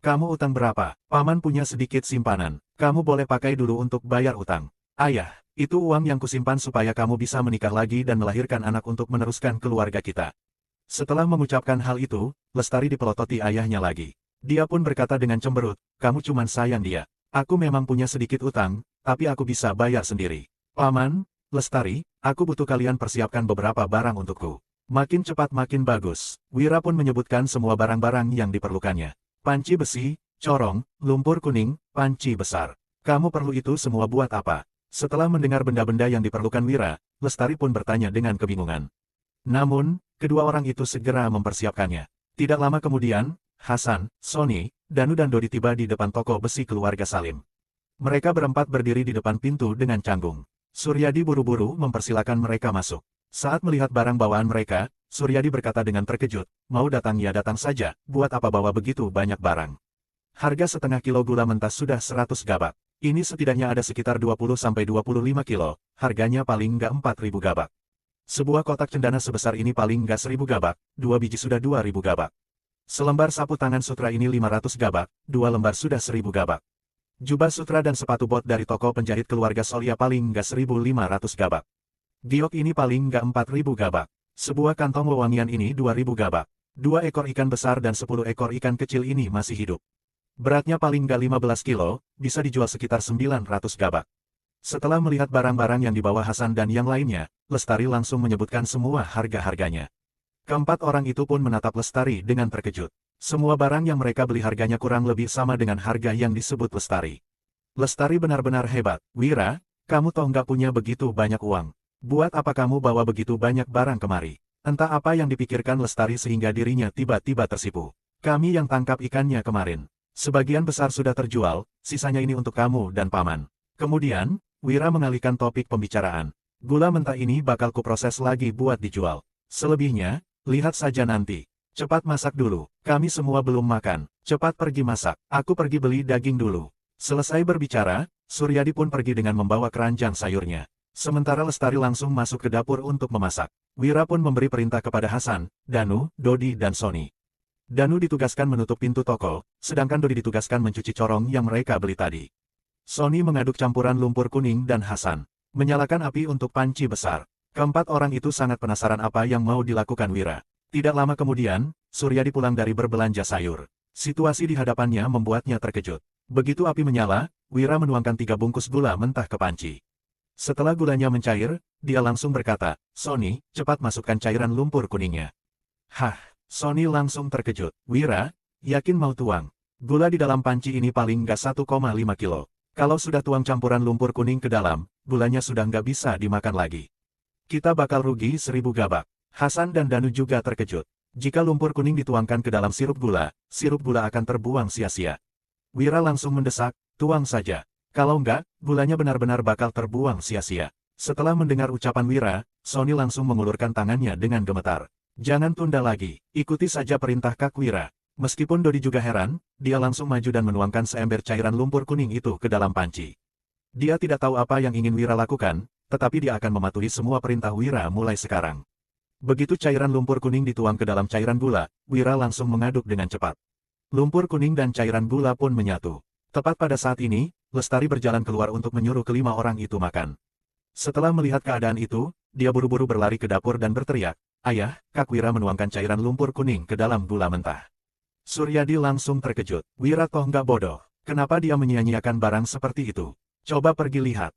Kamu utang berapa? Paman punya sedikit simpanan. Kamu boleh pakai dulu untuk bayar utang. Ayah, itu uang yang kusimpan supaya kamu bisa menikah lagi dan melahirkan anak untuk meneruskan keluarga kita. Setelah mengucapkan hal itu, Lestari dipelototi ayahnya lagi. Dia pun berkata dengan cemberut, kamu cuman sayang dia. Aku memang punya sedikit utang, tapi aku bisa bayar sendiri. Paman, Lestari, aku butuh kalian persiapkan beberapa barang untukku. Makin cepat makin bagus. Wira pun menyebutkan semua barang-barang yang diperlukannya. Panci besi, corong, lumpur kuning, panci besar. Kamu perlu itu semua buat apa? Setelah mendengar benda-benda yang diperlukan Wira, Lestari pun bertanya dengan kebingungan. Namun, Kedua orang itu segera mempersiapkannya. Tidak lama kemudian, Hasan, Sony, Danu dan Dodi tiba di depan toko besi keluarga Salim. Mereka berempat berdiri di depan pintu dengan canggung. Suryadi buru-buru mempersilakan mereka masuk. Saat melihat barang bawaan mereka, Suryadi berkata dengan terkejut, "Mau datang ya datang saja, buat apa bawa begitu banyak barang? Harga setengah kilo gula mentah sudah 100 gabak. Ini setidaknya ada sekitar 20-25 kilo, harganya paling nggak 4.000 gabak. Sebuah kotak cendana sebesar ini paling nggak 1.000 gabak, 2 biji sudah 2.000 gabak. Selembar sapu tangan sutra ini 500 gabak, 2 lembar sudah 1.000 gabak. Jubah sutra dan sepatu bot dari toko penjahit keluarga Solya paling nggak 1.500 gabak. Giok ini paling nggak 4.000 gabak. Sebuah kantong wewangian ini 2.000 gabak. 2 ekor ikan besar dan 10 ekor ikan kecil ini masih hidup. Beratnya paling nggak 15 kilo, bisa dijual sekitar 900 gabak." Setelah melihat barang-barang yang dibawa Hasan dan yang lainnya, Lestari langsung menyebutkan semua harga-harganya. Keempat orang itu pun menatap Lestari dengan terkejut. Semua barang yang mereka beli harganya kurang lebih sama dengan harga yang disebut Lestari. Lestari benar-benar hebat. "Wira, kamu toh nggak punya begitu banyak uang. Buat apa kamu bawa begitu banyak barang kemari?" Entah apa yang dipikirkan Lestari sehingga dirinya tiba-tiba tersipu. "Kami yang tangkap ikannya kemarin. Sebagian besar sudah terjual, sisanya ini untuk kamu dan paman." Kemudian, Wira mengalihkan topik pembicaraan. "Gula mentah ini bakal kuproses lagi buat dijual. Selebihnya, lihat saja nanti. Cepat masak dulu, kami semua belum makan. Cepat pergi masak, aku pergi beli daging dulu." Selesai berbicara, Suryadi pun pergi dengan membawa keranjang sayurnya. Sementara Lestari langsung masuk ke dapur untuk memasak. Wira pun memberi perintah kepada Hasan, Danu, Dodi dan Sony. Danu ditugaskan menutup pintu toko, sedangkan Dodi ditugaskan mencuci corong yang mereka beli tadi. Sony mengaduk campuran lumpur kuning dan Hasan menyalakan api untuk panci besar. Keempat orang itu sangat penasaran apa yang mau dilakukan Wira. Tidak lama kemudian, Suryadi pulang dari berbelanja sayur. Situasi di hadapannya membuatnya terkejut. Begitu api menyala, Wira menuangkan 3 bungkus gula mentah ke panci. Setelah gulanya mencair, dia langsung berkata, "Sony, cepat masukkan cairan lumpur kuningnya." Hah, Sony langsung terkejut. "Wira, yakin mau tuang? Gula di dalam panci ini paling nggak 1,5 kilo. Kalau sudah tuang campuran lumpur kuning ke dalam, gulanya sudah nggak bisa dimakan lagi. Kita bakal rugi 1.000 gabak." Hasan dan Danu juga terkejut. Jika lumpur kuning dituangkan ke dalam sirup gula akan terbuang sia-sia. Wira langsung mendesak, "Tuang saja. Kalau enggak, gulanya benar-benar bakal terbuang sia-sia." Setelah mendengar ucapan Wira, Sony langsung mengulurkan tangannya dengan gemetar. "Jangan tunda lagi, ikuti saja perintah Kak Wira." Meskipun Dodi juga heran, dia langsung maju dan menuangkan seember cairan lumpur kuning itu ke dalam panci. Dia tidak tahu apa yang ingin Wira lakukan, tetapi dia akan mematuhi semua perintah Wira mulai sekarang. Begitu cairan lumpur kuning dituang ke dalam cairan gula, Wira langsung mengaduk dengan cepat. Lumpur kuning dan cairan gula pun menyatu. Tepat pada saat ini, Lestari berjalan keluar untuk menyuruh kelima orang itu makan. Setelah melihat keadaan itu, dia buru-buru berlari ke dapur dan berteriak, "Ayah, Kak Wira menuangkan cairan lumpur kuning ke dalam gula mentah." Suryadi langsung terkejut. "Wira toh nggak bodoh. Kenapa dia menyia-nyiakan barang seperti itu? Coba pergi lihat."